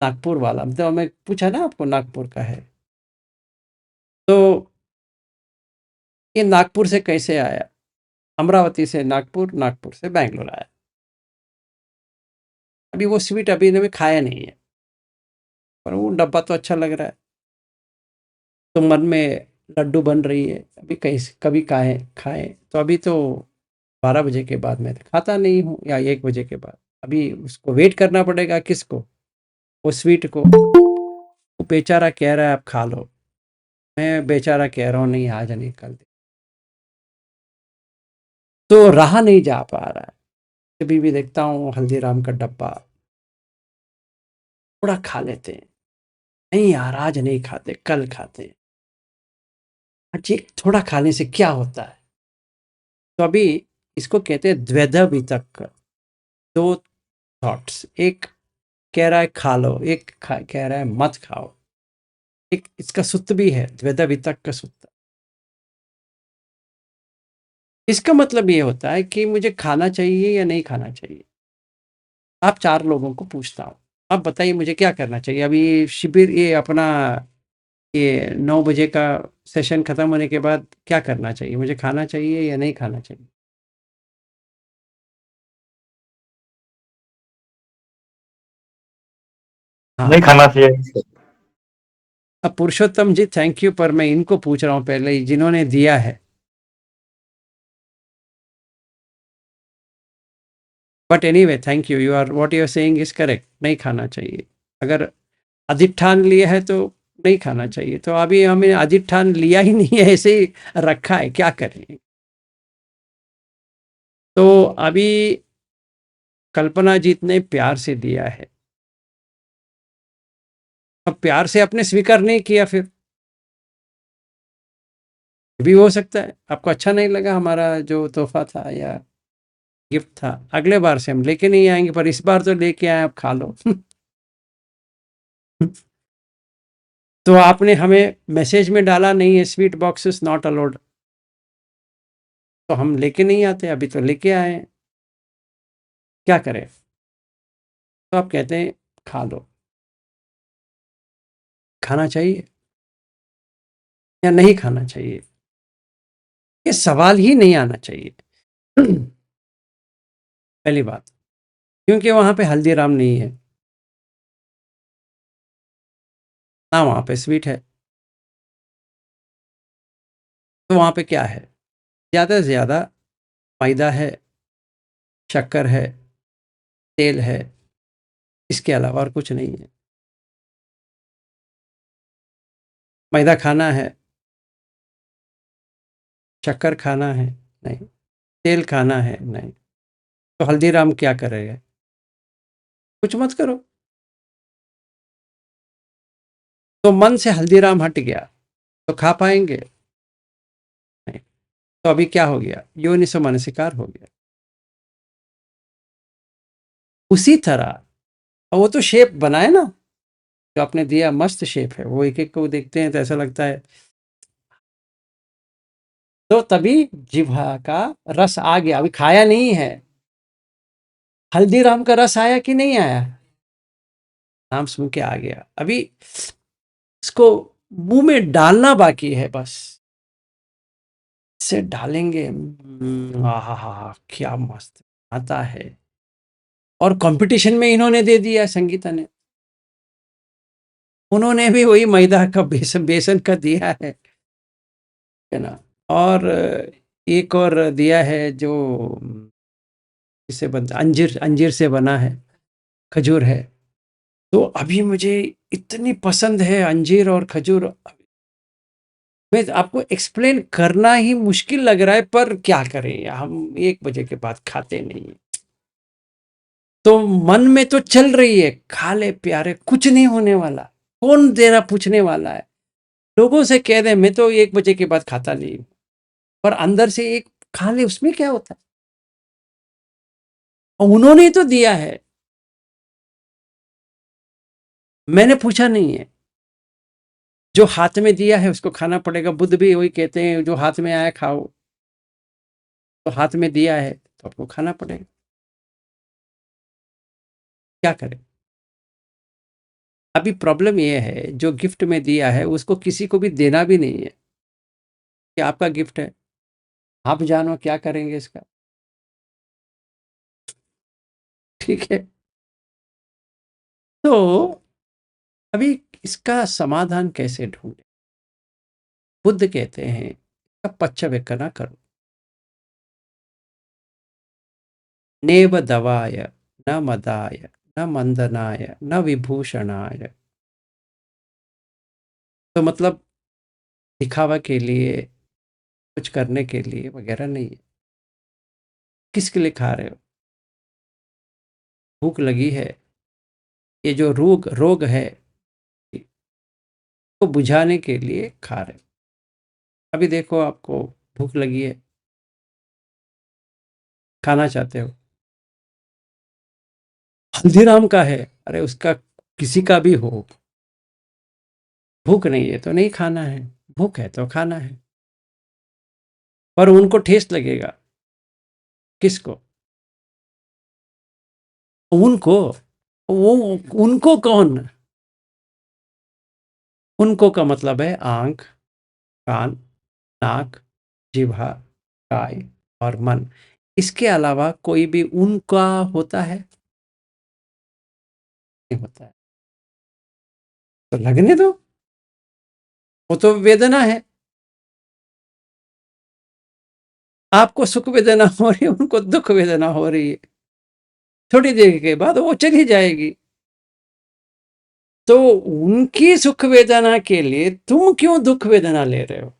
Speaker 1: नागपुर वाला। तो मैं पूछा ना आपको नागपुर का है, तो ये नागपुर से कैसे आया? अमरावती से नागपुर, नागपुर से बैंगलोर आया। अभी वो स्वीट अभी इन्होंने खाया नहीं है, पर वो डब्बा तो अच्छा लग रहा है, तो मन में लड्डू बन रही है, अभी कैसे कभी खाए खाए। तो अभी तो 12 बजे के बाद मैं खाता नहीं हूँ, या 1 बजे के बाद। अभी उसको वेट करना पड़ेगा, किसको? वो स्वीट को। वो बेचारा कह रहा है आप खा लो, मैं बेचारा कह रहा हूँ नहीं, आज नहीं कल। तो रहा नहीं जा पा रहा है। कभी भी देखता हूँ हल्दीराम का डब्बा, थोड़ा खा लेते हैं, नहीं यार आज नहीं खाते, कल खाते हैं। अच्छा, थोड़ा खाने से क्या होता है? तो अभी इसको कहते हैं द्वैधा वितक। दो थॉट्स, एक कह रहा है खा लो, एक कह रहा है मत खाओ। एक इसका सूत्र भी है, द्वेधा वितक का सूत्र। इसका मतलब ये होता है कि मुझे खाना चाहिए या नहीं खाना चाहिए। आप 4 लोगों को पूछता हूँ, आप बताइए मुझे क्या करना चाहिए? अभी शिविर ये अपना ये 9 बजे का सेशन खत्म होने के बाद क्या करना चाहिए? मुझे खाना चाहिए या नहीं खाना चाहिए? हाँ।
Speaker 3: नहीं खाना चाहिए।
Speaker 1: अब पुरुषोत्तम जी थैंक यू, पर मैं इनको पूछ रहा हूँ पहले ही जिन्होंने दिया है। But anyway thank you, what you are saying is correct, नहीं खाना चाहिए। अगर अधिष्ठान लिया है तो नहीं खाना चाहिए, तो अभी हमें अधिष्ठान लिया ही नहीं है, ऐसे ही रखा है, क्या करें? तो अभी कल्पना जीत ने प्यार से दिया है, अब प्यार से आपने स्वीकार नहीं किया, फिर भी हो सकता है आपको अच्छा नहीं लगा हमारा जो तोहफा था या गिफ्ट था। अगले बार से हम लेके नहीं आएंगे, पर इस बार तो लेके आए, आप खा लो। तो आपने हमें मैसेज में डाला नहीं है स्वीट बॉक्सेस नॉट अलाउड, तो हम लेके नहीं आते, अभी तो लेके आए हैं, क्या करें? तो आप कहते हैं खा लो। खाना चाहिए या नहीं खाना चाहिए, ये सवाल ही नहीं आना चाहिए। पहली बात, क्योंकि वहां पे हल्दीराम नहीं है ना, वहां पे स्वीट है, तो वहां पे क्या है? ज्यादा से ज्यादा मैदा है, शक्कर है, तेल है, इसके अलावा और कुछ नहीं है। मैदा खाना है, शक्कर खाना है नहीं, तेल खाना है नहीं, तो हल्दीराम क्या करेगा? कुछ मत करो। तो मन से हल्दीराम हट गया तो खा पाएंगे नहीं, तो अभी क्या हो गया? योनिसो मनसिकार हो गया। उसी तरह वो तो शेप बनाए ना, जो आपने दिया मस्त शेप है, वो एक एक को देखते हैं तो ऐसा लगता है, तो तभी जिह्वा का रस आ गया, अभी खाया नहीं है। हल्दीराम का रस आया कि नहीं आया? नाम सुन के आ गया, अभी इसको मुंह में डालना बाकी है बस। इसे डालेंगे, आहा हा हा, क्या मस्त आता है। और कंपटीशन में इन्होंने दे दिया, संगीता ने, उन्होंने भी वही मैदा का बेसन बेसन का दिया है ना। और एक और दिया है जो इससे बनता, अंजीर अंजीर से बना है, खजूर है। तो अभी मुझे इतनी पसंद है अंजीर और खजूर, मैं आपको एक्सप्लेन करना ही मुश्किल लग रहा है, पर क्या करें, हम 1 बजे के बाद खाते नहीं। तो मन में तो चल रही है, खा ले प्यारे, कुछ नहीं होने वाला, कौन देना पूछने वाला है? लोगों से कह दे मैं तो 1 बजे के बाद खाता नहीं हूं, पर अंदर से एक खा ले, उसमें क्या होता है? और उन्होंने तो दिया है, मैंने पूछा नहीं है। जो हाथ में दिया है उसको खाना पड़ेगा, बुद्ध भी वही कहते हैं, जो हाथ में आया खाओ, तो हाथ में दिया है तो आपको खाना पड़ेगा, क्या करें? अभी प्रॉब्लम ये है, जो गिफ्ट में दिया है उसको किसी को भी देना भी नहीं है, कि आपका गिफ्ट है, आप जानो क्या करेंगे इसका, ठीक है? तो अभी इसका समाधान कैसे ढूंढे? बुद्ध कहते हैं इसका पच्चवेकना करो, नेव दवाय न मदाय न मंदनाय न विभूषणाय। तो मतलब दिखावा के लिए, कुछ करने के लिए वगैरह नहीं है। किसके लिए खा रहे हो? भूख लगी है, ये जो रोग रोग है को बुझाने के लिए खा रहे हो। अभी देखो आपको भूख लगी है, खाना चाहते हो, हल्दीराम का है, अरे उसका किसी का भी हो, भूख नहीं है तो नहीं खाना है, भूख है तो खाना है। पर उनको ठेस लगेगा। किसको? उनको। वो उनको कौन? उनको का मतलब है आंख, कान, नाक, जिह्वा, काय और मन। इसके अलावा कोई भी उनका होता है? नहीं होता है। तो लगने दो, वो तो वेदना है। आपको सुख वेदना हो रही है, उनको दुख वेदना हो रही है। थोड़ी देर के बाद वो चली जाएगी। तो उनकी सुख वेदना के लिए तुम क्यों दुख वेदना ले रहे हो?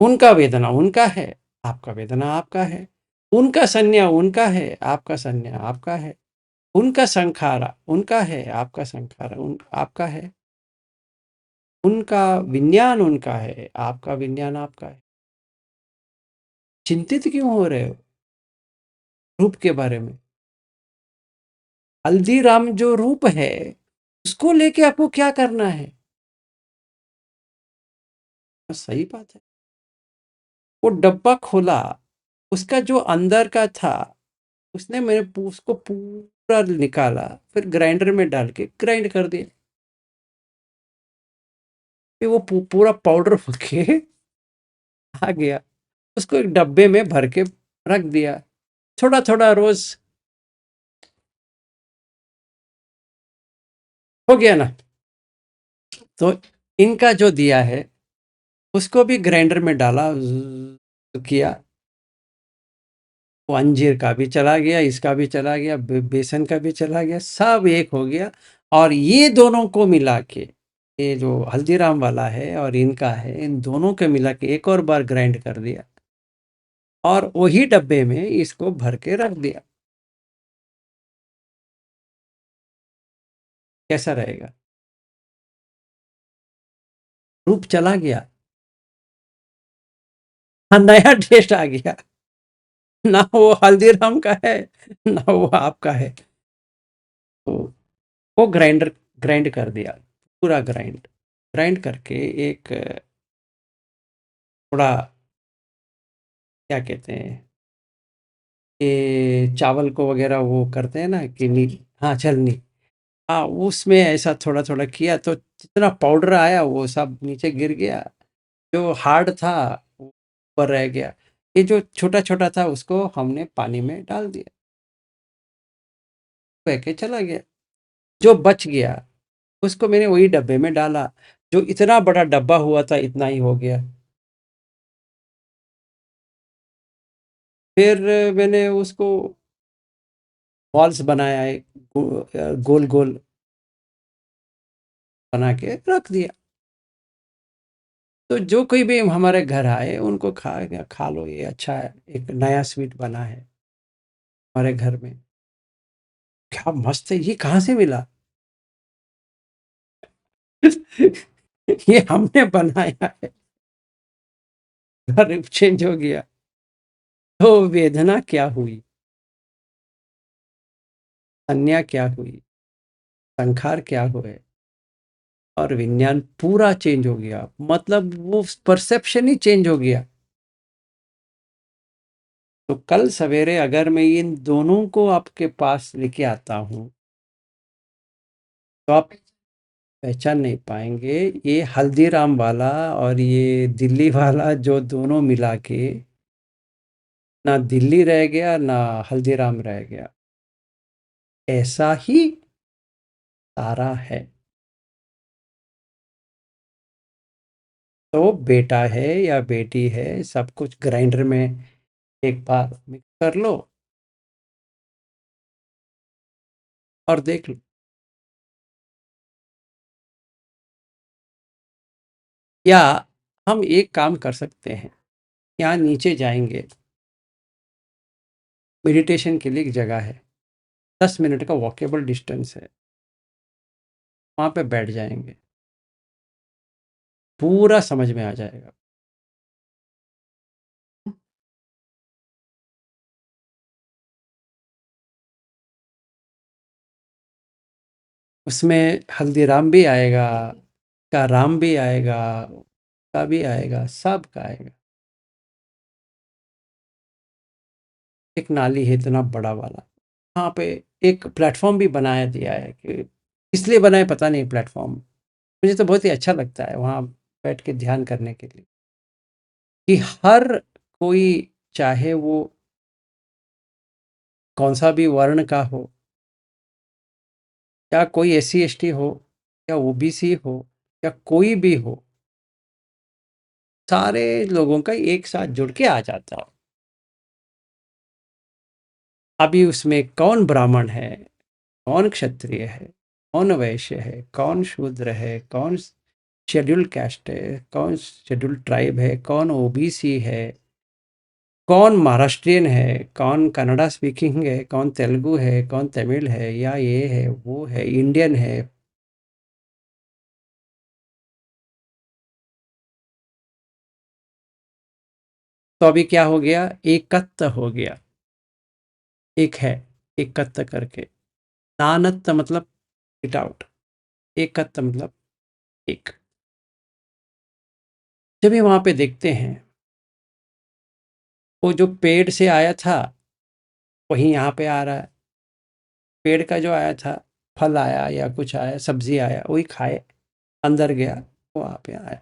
Speaker 1: उनका वेदना उनका है, आपका वेदना आपका है। उनका संज्ञा उनका है, आपका संज्ञा आपका है। उनका संखारा उनका है, आपका संखारा आपका है। उनका विज्ञान उनका है, आपका विज्ञान आपका है। चिंतित क्यों हो रहे हो रूप के बारे में? हल्दीराम जो रूप है, उसको लेके आपको क्या करना है? सही बात है। वो डब्बा खोला, उसका जो अंदर का था, उसने मेरे उसको पूरा निकाला, फिर ग्राइंडर में डाल के ग्राइंड कर दिया। फिर वो पूरा पाउडर होके आ गया। उसको एक डब्बे में भर के रख दिया, थोड़ा थोड़ा रोज। हो गया ना? तो इनका जो दिया है, उसको भी ग्राइंडर में डाला, किया। वो अंजीर का भी चला गया, इसका भी चला गया, बेसन का भी चला गया, सब एक हो गया। और ये दोनों को मिला के, ये जो हल्दीराम वाला है और इनका है, इन दोनों को मिला के एक और बार ग्राइंड कर दिया और वही डब्बे में इसको भर के रख दिया। कैसा रहेगा? रूप चला गया, हाँ, नया टेस्ट आ गया। ना वो हल्दीराम का है, ना वो आपका है। तो वो ग्राइंड कर दिया, पूरा ग्राइंड ग्राइंड करके एक थोड़ा, क्या कहते हैं, ये चावल को वगैरह वो करते हैं ना कि नी, हाँ, छलनी। हाँ, उसमें ऐसा थोड़ा थोड़ा किया तो जितना पाउडर आया वो सब नीचे गिर गया। जो हार्ड था वो ऊपर रह गया। ये जो छोटा छोटा था उसको हमने पानी में डाल दिया, बह के चला गया। जो बच गया उसको मैंने वही डब्बे में डाला। जो इतना बड़ा डब्बा हुआ था, इतना ही हो गया। फिर मैंने उसको बॉल्स बनाया, एक गोल गोल बना के रख दिया। तो जो कोई भी हमारे घर आए उनको खा लो, ये अच्छा है, एक नया स्वीट बना है हमारे घर में। क्या मस्त है, ये कहाँ से मिला? ये हमने बनाया है। घर चेंज हो गया। तो वेदना क्या हुई, संज्ञा क्या हुई, संखार क्या हुए, और विज्ञान पूरा चेंज हो गया। मतलब वो परसेप्शन ही चेंज हो गया। तो कल सवेरे अगर मैं इन दोनों को आपके पास लेके आता हूं, तो आप पहचान नहीं पाएंगे। ये हल्दीराम वाला और ये दिल्ली वाला जो दोनों मिला के, ना दिल्ली रह गया ना हल्दीराम रह गया। ऐसा ही सारा है। तो बेटा है या बेटी है, सब कुछ ग्राइंडर में एक बार मिक्स कर लो और देख लो। या हम एक काम कर सकते हैं, यहाँ नीचे जाएंगे, मेडिटेशन के लिए एक जगह है, 10 मिनट का वॉकेबल डिस्टेंस है, वहाँ पे बैठ जाएंगे, पूरा समझ में आ जाएगा। उसमें हल्दीराम भी आएगा, का राम भी आएगा, का भी आएगा, सब का आएगा। एक नाली है इतना बड़ा वाला, वहाँ पे एक प्लेटफॉर्म भी बनाया दिया है कि इसलिए बनाए पता नहीं प्लेटफॉर्म, मुझे तो बहुत ही अच्छा लगता है वहाँ बैठ के ध्यान करने के लिए, कि हर कोई, चाहे वो कौन सा भी वर्ण का हो, या कोई SC ST हो, या OBC हो, या कोई भी हो, सारे लोगों का एक साथ जुड़ के आ जाता हो। अभी उसमें कौन ब्राह्मण है, कौन क्षत्रिय है, कौन वैश्य है, कौन शूद्र है, कौन शेड्यूल कास्ट है, कौन शेड्यूल ट्राइब है, कौन OBC है, कौन महाराष्ट्रियन है, कौन कन्नड़ा स्पीकिंग है, कौन तेलुगु है, कौन तमिल है, या ये है वो है, इंडियन है। तो अभी क्या हो गया, एकत्व हो गया, एक है, एकत्व करके। नानत्व मतलब इट आउट, एकत्व मतलब एक। जब ये वहां पे देखते हैं, वो जो पेड़ से आया था वही यहाँ पे आ रहा है, पेड़ का जो आया था, फल आया या कुछ आया, सब्जी आया, वही खाए, अंदर गया, वो वहाँ पे आया।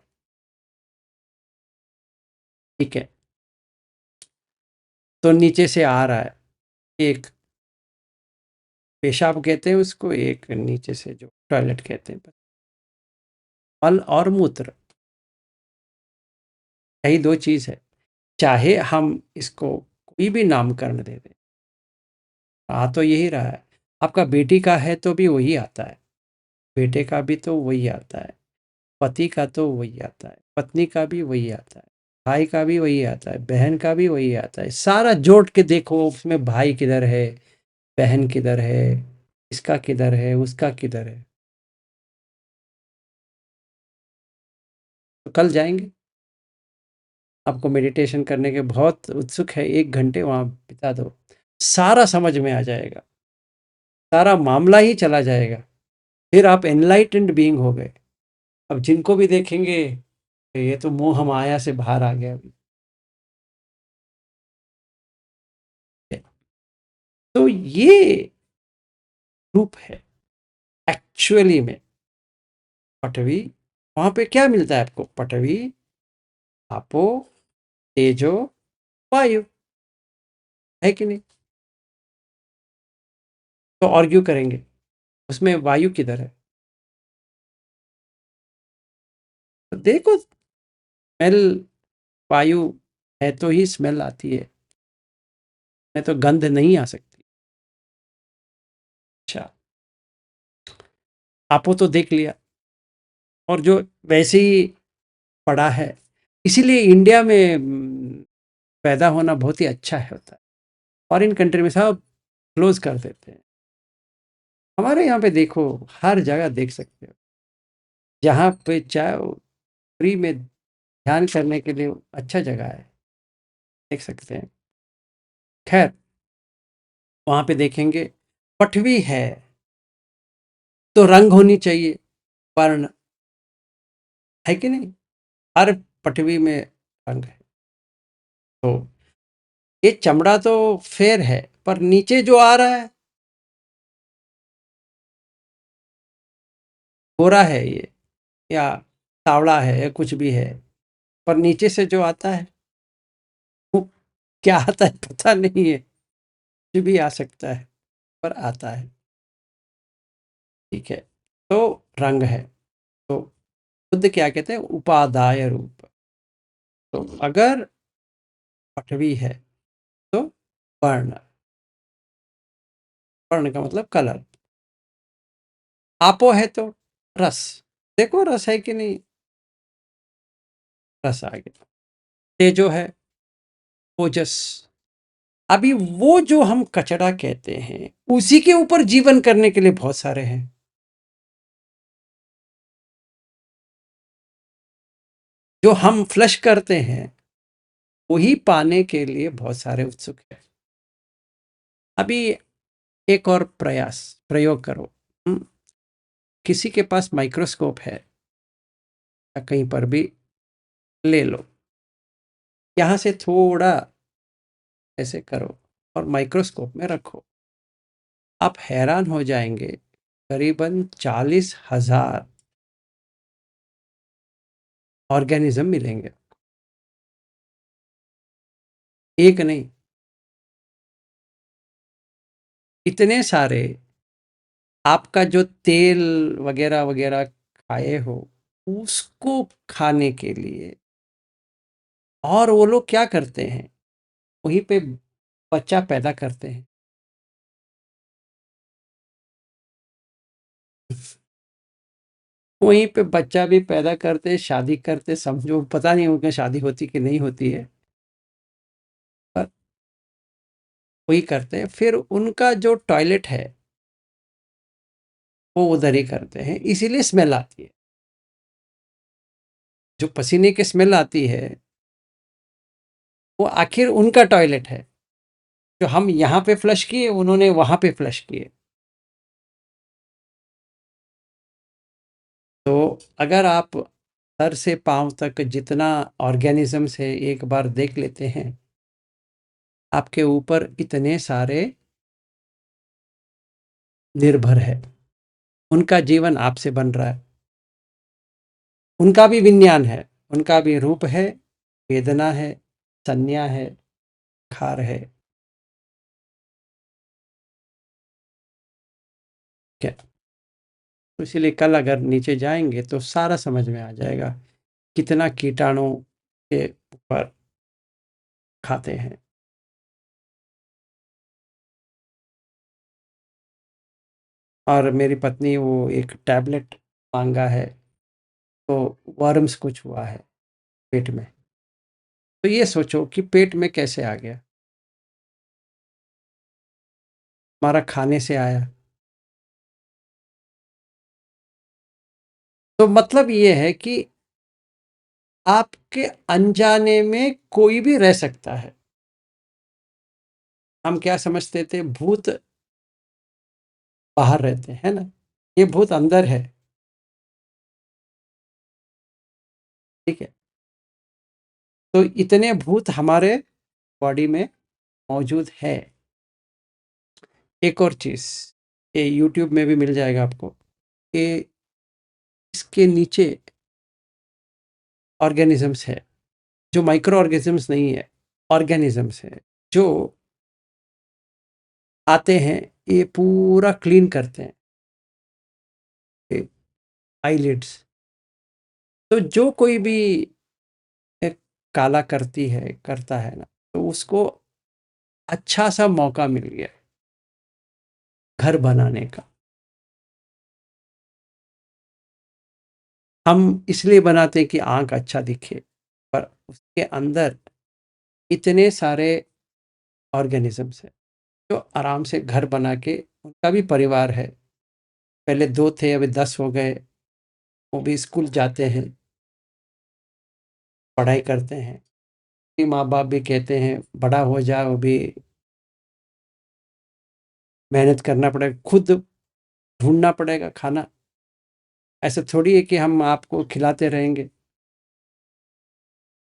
Speaker 1: ठीक है, तो नीचे से आ रहा है, एक पेशाब कहते हैं उसको, एक नीचे से जो टॉयलेट कहते हैं, मल और मूत्र, यही दो चीज है। चाहे हम इसको कोई भी नामकरण दे दें, आ तो यही रहा है। आपका बेटी का है तो भी वही आता है, बेटे का भी तो वही आता है, पति का तो वही आता है, पत्नी का भी वही आता है, भाई का भी वही आता है, बहन का भी वही आता है। सारा जोड़ के देखो, उसमें भाई किधर है, बहन किधर है, इसका किधर है, उसका किधर है। तो कल जाएंगे, आपको मेडिटेशन करने के बहुत उत्सुक है, 1 घंटे वहां बिता दो, सारा समझ में आ जाएगा, सारा मामला ही चला जाएगा, फिर आप एनलाइटेंड बीइंग हो गए। अब जिनको भी देखेंगे, ये तो मोह माया से बाहर आ गया अभी। तो ये रूप है एक्चुअली में। पटवी, वहां पे क्या मिलता है आपको, पटवी, आपो, तेजो, वायु, है कि नहीं? तो आर्ग्यू करेंगे, उसमें वायु किधर है? तो देखो, स्मेल, वायु है तो ही स्मेल आती है, नहीं तो गंध नहीं आ सकती। अच्छा, आपो तो देख लिया, और जो वैसे ही पड़ा है, इसीलिए इंडिया में पैदा होना बहुत ही अच्छा है होता है, फॉरेन कंट्री में सब क्लोज कर देते हैं। हमारे यहाँ पे देखो, हर जगह देख सकते हो, जहाँ पे चाहे फ्री में ध्यान करने के लिए अच्छा जगह है, देख सकते हैं। खैर, वहां पे देखेंगे, पटवी है तो रंग होनी चाहिए, वर्ण, है कि नहीं? हर पटवी में रंग है। तो ये चमड़ा तो फेयर है, पर नीचे जो आ रहा है गोरा है ये, या सावड़ा है, या कुछ भी है, पर नीचे से जो आता है वो क्या आता है पता नहीं है, कुछ भी आ सकता है, पर आता है। ठीक है, तो रंग है, तो बुद्ध क्या कहते हैं, उपादाय रूप। तो अगर पटवी है तो वर्ण, वर्ण का मतलब कलर। आपो है तो रस, देखो रस है कि नहीं, रस आ गया। तेजो है, ओजस। अभी वो जो हम कचरा कहते हैं, उसी के ऊपर जीवन करने के लिए बहुत सारे हैं। जो हम फ्लश करते हैं, वही पाने के लिए बहुत सारे उत्सुक है। अभी एक और प्रयास, प्रयोग करो। किसी के पास माइक्रोस्कोप है या कहीं पर भी ले लो, यहाँ से थोड़ा ऐसे करो और माइक्रोस्कोप में रखो, आप हैरान हो जाएंगे, करीबन 40,000 ऑर्गेनिज्म मिलेंगे, एक नहीं, इतने सारे। आपका जो तेल वगैरह वगैरह खाए हो, उसको खाने के लिए, और वो लोग क्या करते हैं, वहीं पे बच्चा पैदा करते हैं। वहीं पे बच्चा भी पैदा करते, शादी करते, समझो पता नहीं उनकी शादी होती कि नहीं होती है, पर वही करते हैं। फिर उनका जो टॉयलेट है वो उधर ही करते हैं, इसीलिए स्मेल आती है। जो पसीने की स्मेल आती है वो आखिर उनका टॉयलेट है, जो हम यहाँ पे फ्लश किए, उन्होंने वहां पे फ्लश किए। तो अगर आप सर से पांव तक जितना ऑर्गेनिजम्स है एक बार देख लेते हैं, आपके ऊपर इतने सारे निर्भर है, उनका जीवन आपसे बन रहा है, उनका भी विज्ञान है, उनका भी रूप है, वेदना है, संज्ञा है, खार है। क्या, तो इसीलिए कल अगर नीचे जाएंगे तो सारा समझ में आ जाएगा कितना कीटाणु के ऊपर खाते हैं। और मेरी पत्नी वो एक टैबलेट मांगा है, तो वर्म्स कुछ हुआ है पेट में। तो ये सोचो कि पेट में कैसे आ गया, हमारा खाने से आया। तो मतलब ये है कि आपके अनजाने में कोई भी रह सकता है। हम क्या समझते थे, भूत बाहर रहते हैं ना, ये भूत अंदर है, ठीक है। तो इतने भूत हमारे बॉडी में मौजूद है। एक और चीज, ये यूट्यूब में भी मिल जाएगा आपको, कि इसके नीचे ऑर्गेनिजम्स है, जो माइक्रो ऑर्गेनिजम्स नहीं है, ऑर्गेनिजम्स है, जो आते हैं, ये पूरा क्लीन करते हैं आईलिड्स। तो जो कोई भी एक काला करती है, करता है ना, तो उसको अच्छा सा मौका मिल गया घर बनाने का। हम इसलिए बनाते हैं कि आंख अच्छा दिखे, पर उसके अंदर इतने सारे ऑर्गेनिजम्स हैं जो आराम से घर बना के, उनका भी परिवार है, पहले 2 थे अभी 10 हो गए, वो भी स्कूल जाते हैं, पढ़ाई करते हैं। माँ बाप भी कहते हैं बड़ा हो जा, वो भी मेहनत करना पड़ेगा, खुद ढूंढना पड़ेगा खाना, ऐसा थोड़ी है कि हम आपको खिलाते रहेंगे,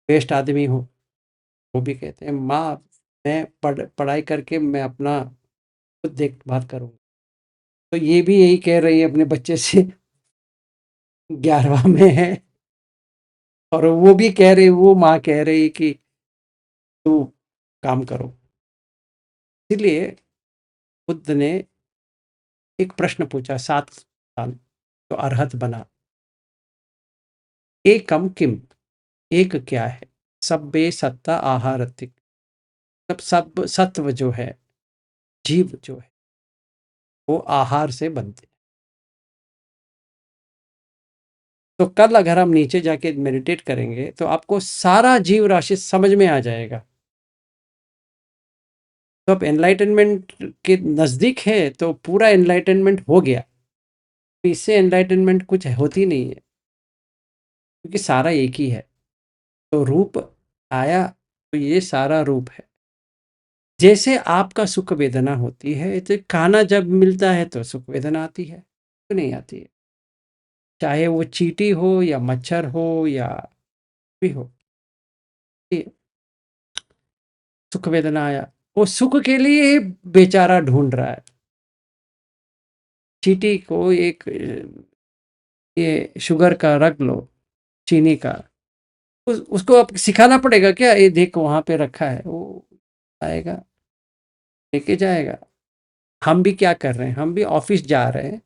Speaker 1: बेस्ट आदमी हो। वो भी कहते हैं माँ, मैं पढ़ाई करके मैं अपना खुद देखभाल करूँगा। तो ये भी यही कह रही है अपने बच्चे से, 11वां में है, और वो भी कह रही, वो माँ कह रही कि तू काम करो। इसलिए बुद्ध ने एक प्रश्न पूछा 7 साल, तो अरहत बना। एकम किम, एक क्या है, सब्बे सत्ता आहारतिक, सब सत्व जो है, जीव जो है, वो आहार से बनते हैं। तो कल अगर हम नीचे जाके मेडिटेट करेंगे तो आपको सारा जीव राशि समझ में आ जाएगा। तो अब एनलाइटनमेंट के नजदीक है, तो पूरा एनलाइटनमेंट हो गया, तो इससे एनलाइटनमेंट कुछ होती नहीं है, क्योंकि सारा एक ही है। तो रूप आया, तो ये सारा रूप है। जैसे आपका सुख वेदना होती है, तो खाना जब मिलता है तो सुख वेदना आती है, तो नहीं आती है। चाहे वो चींटी हो या मच्छर हो या भी हो, ये सुख वेदना आया, वो सुख के लिए ही बेचारा ढूंढ रहा है। चींटी को एक ये शुगर का रख लो, चीनी का, उसको अब सिखाना पड़ेगा क्या, ये देख वहां पे रखा है, वो आएगा लेके जाएगा। हम भी क्या कर रहे हैं, हम भी ऑफिस जा रहे हैं,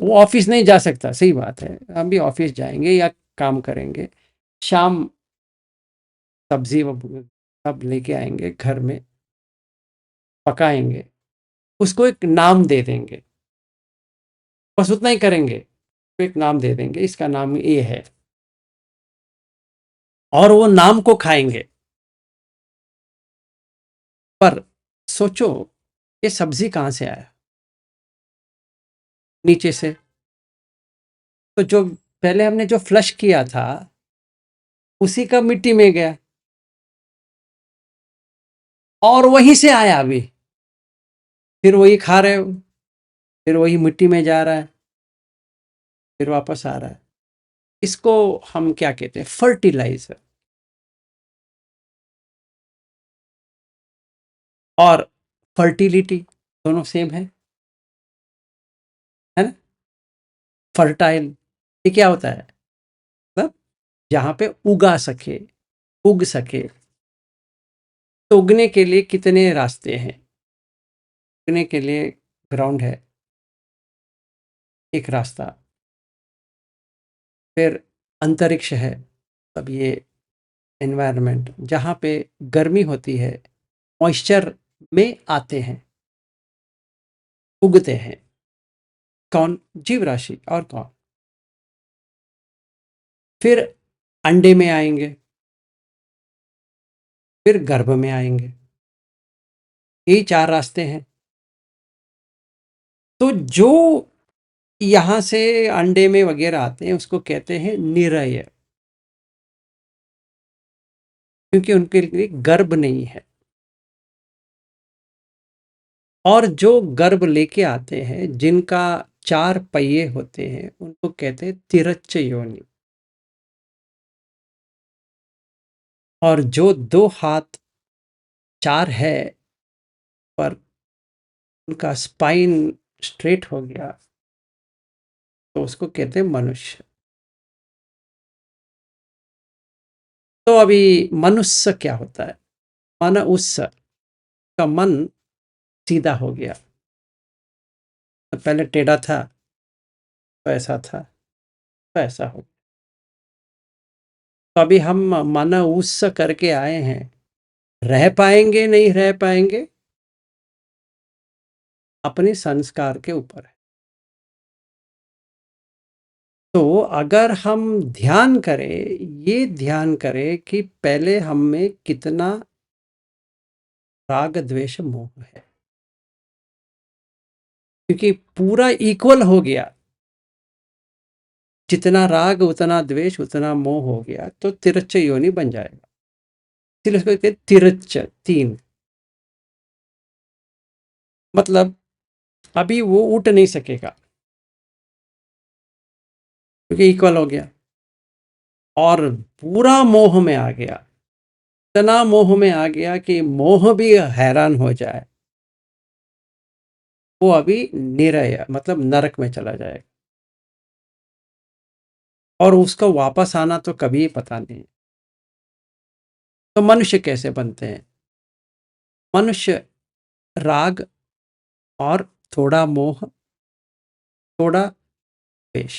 Speaker 1: वो ऑफिस नहीं जा सकता, सही बात है, हम भी ऑफिस जाएंगे या काम करेंगे, शाम सब्जी सब लेके आएंगे घर में, पकाएंगे, उसको एक नाम दे देंगे, बस उतना ही करेंगे, एक नाम दे देंगे, इसका नाम ये है, और वो नाम को खाएंगे। पर सोचो, ये सब्जी कहाँ से आया, नीचे से, तो जो पहले हमने जो फ्लश किया था उसी का मिट्टी में गया, और वहीं से आया अभी, फिर वही खा रहे हो, फिर वही मिट्टी में जा रहा है, फिर वापस आ रहा है। इसको हम क्या कहते हैं, फर्टिलाइजर। और फर्टिलिटी दोनों सेम है ना। फर्टाइल ये क्या होता है, मतलब जहां पे उगा सके, उग सके। तो उगने के लिए कितने रास्ते हैं, उगने के लिए ग्राउंड है एक रास्ता, फिर अंतरिक्ष है, तब ये एनवायरनमेंट जहाँ पे गर्मी होती है, मॉइस्चर में आते हैं, उगते हैं, कौन, जीव राशि, और कौन, फिर अंडे में आएंगे, फिर गर्भ में आएंगे, यही 4 रास्ते हैं। तो जो यहाँ से अंडे में वगैरह आते हैं उसको कहते हैं निरय, क्योंकि उनके लिए गर्भ नहीं है। और जो गर्भ लेके आते हैं, जिनका 4 पहिए होते हैं, उनको कहते हैं तिरच्छ योनि। और जो 2 हाथ 4 है, पर उनका स्पाइन स्ट्रेट हो गया, तो उसको कहते हैं मनुष्य। तो अभी मनुष्य क्या होता है, मन उस का मन सीधा हो गया, तो पहले टेढ़ा था तो ऐसा था, तो ऐसा हो गया। तो अभी हम मन उस करके आए हैं, रह पाएंगे नहीं रह पाएंगे अपने संस्कार के ऊपर है। तो अगर हम ध्यान करें, ये ध्यान करें कि पहले हम में कितना राग द्वेष मोह है, क्योंकि पूरा इक्वल हो गया, जितना राग उतना द्वेष उतना मोह हो गया, तो तिरच्छ योनि बन जाएगा। इसलिए उसको कहते हैं तिरच्छ, 3, मतलब अभी वो उठ नहीं सकेगा, क्योंकि इक्वल हो गया, और पूरा मोह में आ गया, इतना मोह में आ गया कि मोह भी हैरान हो जाए, वो अभी निरय, मतलब नरक में चला जाएगा, और उसका वापस आना तो कभी पता नहीं। तो मनुष्य कैसे बनते हैं, मनुष्य राग और थोड़ा मोह, थोड़ा द्वेष,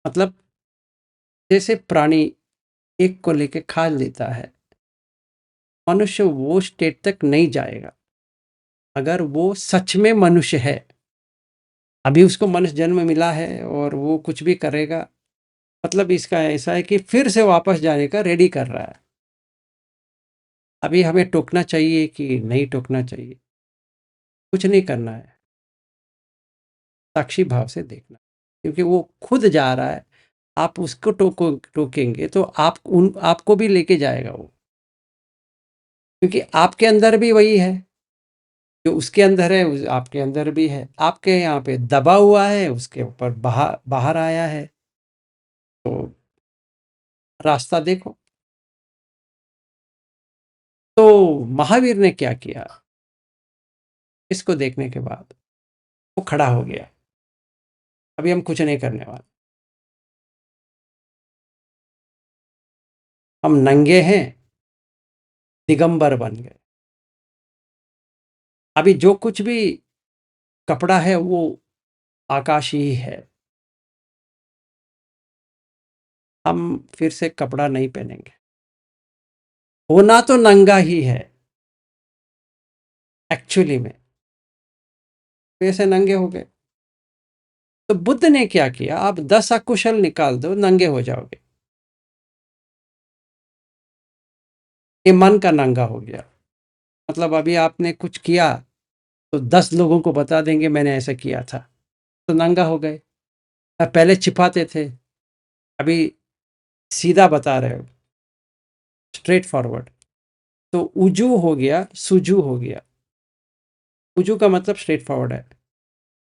Speaker 1: मतलब जैसे प्राणी एक को लेके खा लेता है, मनुष्य वो स्टेट तक नहीं जाएगा अगर वो सच में मनुष्य है। अभी उसको मनुष्य जन्म मिला है और वो कुछ भी करेगा, मतलब इसका ऐसा है कि फिर से वापस जाने का रेडी कर रहा है। अभी हमें टोकना चाहिए कि नहीं टोकना चाहिए, कुछ नहीं करना है, साक्षी भाव से देखना, क्योंकि वो खुद जा रहा है। आप उसको टोकेंगे तो आपको भी लेके जाएगा वो, क्योंकि आपके अंदर भी वही है, जो उसके अंदर है आपके अंदर भी है, आपके यहाँ पे दबा हुआ है, उसके ऊपर बाहर बाहर आया है। तो रास्ता देखो। तो महावीर ने क्या किया, इसको देखने के बाद वो खड़ा हो गया, अभी हम कुछ नहीं करने वाले, हम नंगे हैं, दिगंबर बन गए। अभी जो कुछ भी कपड़ा है वो आकाशी ही है, हम फिर से कपड़ा नहीं पहनेंगे, होना तो नंगा ही है एक्चुअली में, वैसे नंगे हो गए। तो बुद्ध ने क्या किया, आप 10 अकुशल निकाल दो, नंगे हो जाओगे। ये मन का नंगा हो गया, मतलब अभी आपने कुछ किया तो 10 लोगों को बता देंगे मैंने ऐसा किया था, तो नंगा हो गए। अब पहले छिपाते थे, अभी सीधा बता रहे हो, स्ट्रेट फॉरवर्ड। तो उजू हो गया, सुजू हो गया। उजू का मतलब स्ट्रेट फॉरवर्ड है,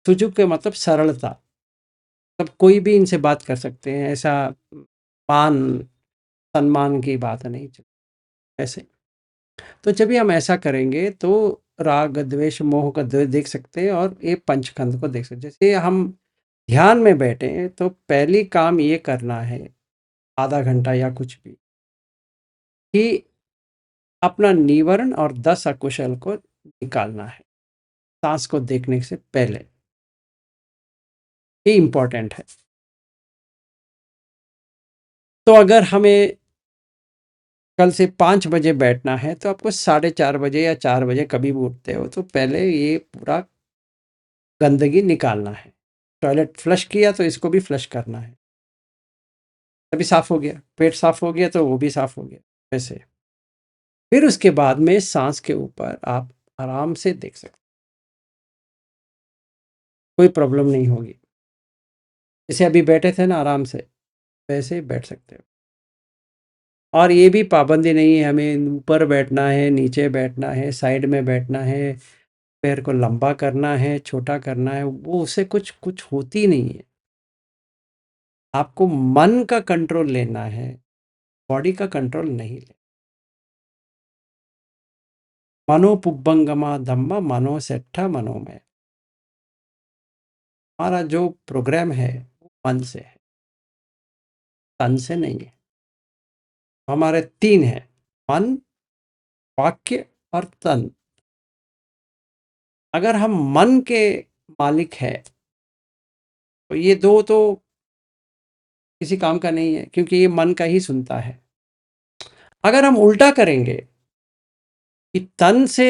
Speaker 1: सुजू का मतलब सरलता, तब कोई भी इनसे बात कर सकते हैं, ऐसा मान सम्मान की बात नहीं ऐसे। तो जब भी हम ऐसा करेंगे तो राग द्वेष मोह का देख सकते हैं, और ये पंचखंड को देख सकते हैं। जैसे हम ध्यान में बैठे हैं तो पहली काम ये करना है, आधा घंटा या कुछ भी, कि अपना निवरण और 10 अकुशल को निकालना है सांस को देखने से पहले, ये इंपॉर्टेंट है। तो अगर हमें कल से 5 बजे बैठना है तो आपको 4:30 बजे या 4 बजे कभी भी उठते हो तो पहले ये पूरा गंदगी निकालना है। टॉयलेट फ्लश किया तो इसको भी फ्लश करना है, तभी साफ हो गया। पेट साफ हो गया तो वो भी साफ हो गया वैसे। फिर उसके बाद में सांस के ऊपर आप आराम से देख सकते, कोई प्रॉब्लम नहीं होगी। जैसे अभी बैठे थे ना आराम से, वैसे ही बैठ सकते हो। और ये भी पाबंदी नहीं है हमें ऊपर बैठना है, नीचे बैठना है, साइड में बैठना है, पैर को लंबा करना है, छोटा करना है, वो उससे कुछ कुछ होती नहीं है। आपको मन का कंट्रोल लेना है, बॉडी का कंट्रोल नहीं लेना। मनो पुब्बंगमा धम्मा मनो सेट्ठा मनोमय। हमारा जो प्रोग्राम है वो मन से है, तन से नहीं है। हमारे 3 हैं, मन, वाक्य और तन। अगर हम मन के मालिक है तो ये 2 तो किसी काम का नहीं है, क्योंकि ये मन का ही सुनता है। अगर हम उल्टा करेंगे कि तन से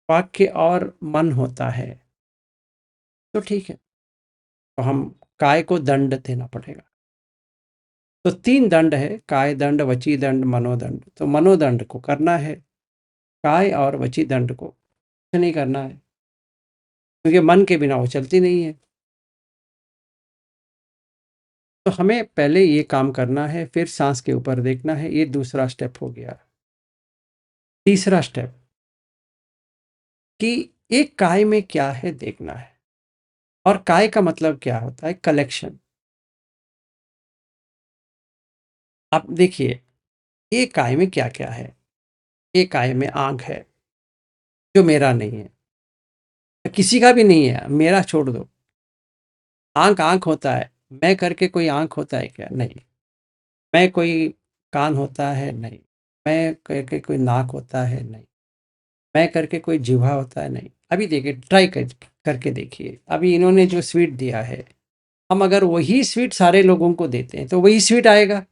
Speaker 1: वाक्य और मन होता है तो ठीक है, तो हम काय को दंड देना पड़ेगा। तो 3 दंड है, काय दंड, वची दंड, मनोदंड। तो मनोदंड को करना है, काय और वची दंड को कुछ नहीं करना है, क्योंकि मन के बिना वो चलती नहीं है। तो हमें पहले ये काम करना है, फिर सांस के ऊपर देखना है, ये दूसरा स्टेप हो गया। तीसरा स्टेप कि एक काय में क्या है देखना है, और काय का मतलब क्या होता है, कलेक्शन। आप देखिए ये काय में क्या क्या है। ये काय में आंख है, जो मेरा नहीं है, किसी का भी नहीं है, मेरा छोड़ दो। आंख आंख होता है, मैं करके कोई आंख होता है क्या, नहीं। मैं कोई कान होता है, नहीं। मैं करके कोई नाक होता है, नहीं। मैं करके कोई जिह्वा होता है, नहीं। अभी देखिए, ट्राई करके देखिए। अभी इन्होंने जो स्वीट दिया है, हम अगर वही स्वीट सारे लोगों को देते हैं तो वही स्वीट आएगा।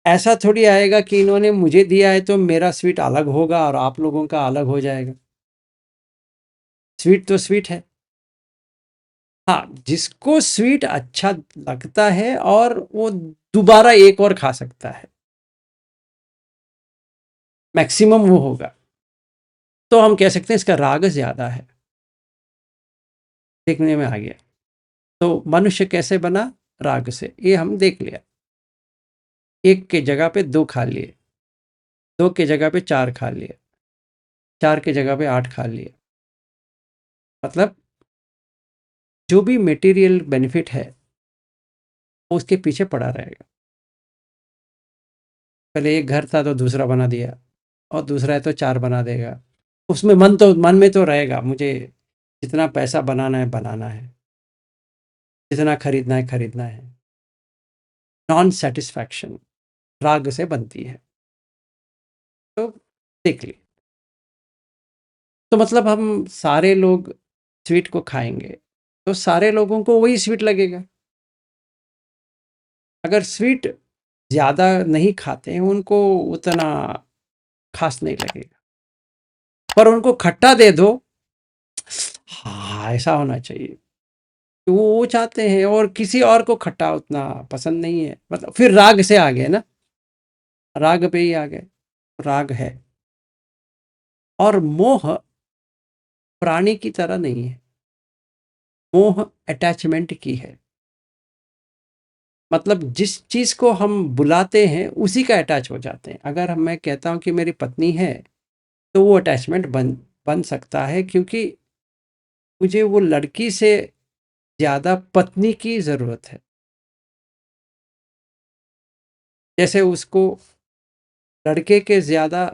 Speaker 1: ऐसा थोड़ी आएगा कि इन्होंने मुझे दिया है तो मेरा स्वीट अलग होगा और आप लोगों का अलग हो जाएगा। स्वीट तो स्वीट है। हाँ, जिसको स्वीट अच्छा लगता है और वो दोबारा एक और खा सकता है, मैक्सिमम वो होगा। तो हम कह सकते हैं इसका राग ज्यादा है, देखने में आ गया। तो मनुष्य कैसे बना, राग से, ये हम देख लिया। एक के जगह पे 2 खा लिए, 2 के जगह पे 4 खा लिए, 4 की जगह पे 8 खा लिया। मतलब जो भी मटेरियल बेनिफिट है, वो उसके पीछे पड़ा रहेगा। पहले एक घर था तो दूसरा बना दिया, और दूसरा है तो 4 बना देगा। उसमें मन में तो रहेगा, मुझे जितना पैसा बनाना है बनाना है, जितना खरीदना है खरीदना है। नॉन सैटिस्फैक्शन राग से बनती है। तो देख लिए, तो मतलब हम सारे लोग स्वीट को खाएंगे तो सारे लोगों को वही स्वीट लगेगा। अगर स्वीट ज़्यादा नहीं खाते हैं उनको उतना खास नहीं लगेगा, पर उनको खट्टा दे दो, हाँ ऐसा होना चाहिए। तो वो चाहते हैं, और किसी और को खट्टा उतना पसंद नहीं है। मतलब फिर राग से आ गए ना, राग पे ही आ गए। राग है। और मोह प्राणी की तरह नहीं है, मोह अटैचमेंट की है। मतलब जिस चीज को हम बुलाते हैं उसी का अटैच हो जाते हैं। अगर मैं कहता हूं कि मेरी पत्नी है, तो वो अटैचमेंट बन सकता है, क्योंकि मुझे वो लड़की से ज्यादा पत्नी की जरूरत है। जैसे उसको लड़के के ज्यादा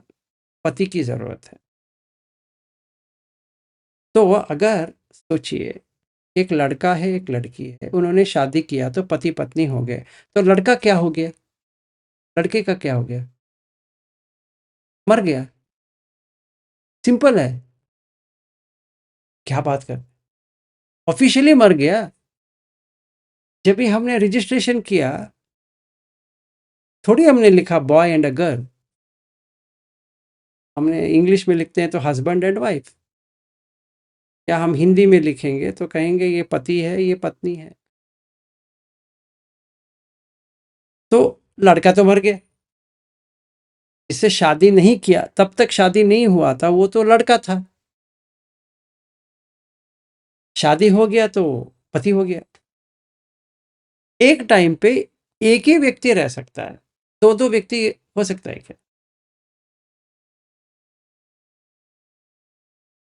Speaker 1: पति की जरूरत है। तो अगर सोचिए, एक लड़का है एक लड़की है, उन्होंने शादी किया तो पति पत्नी हो गए, तो लड़का क्या हो गया, लड़के का क्या हो गया, मर गया। सिंपल है। क्या बात कर, ऑफिशियली मर गया। जब भी हमने रजिस्ट्रेशन किया, थोड़ी हमने लिखा बॉय एंड अ गर्ल, हमने इंग्लिश में लिखते हैं तो हस्बैंड एंड वाइफ। या हम हिंदी में लिखेंगे तो कहेंगे ये पति है ये पत्नी है। तो लड़का तो मर गया, इससे शादी नहीं किया, तब तक शादी नहीं हुआ था, वो तो लड़का था। शादी हो गया तो पति हो गया। एक टाइम पे एक ही व्यक्ति रह सकता है, दो दो व्यक्ति हो सकता है क्या?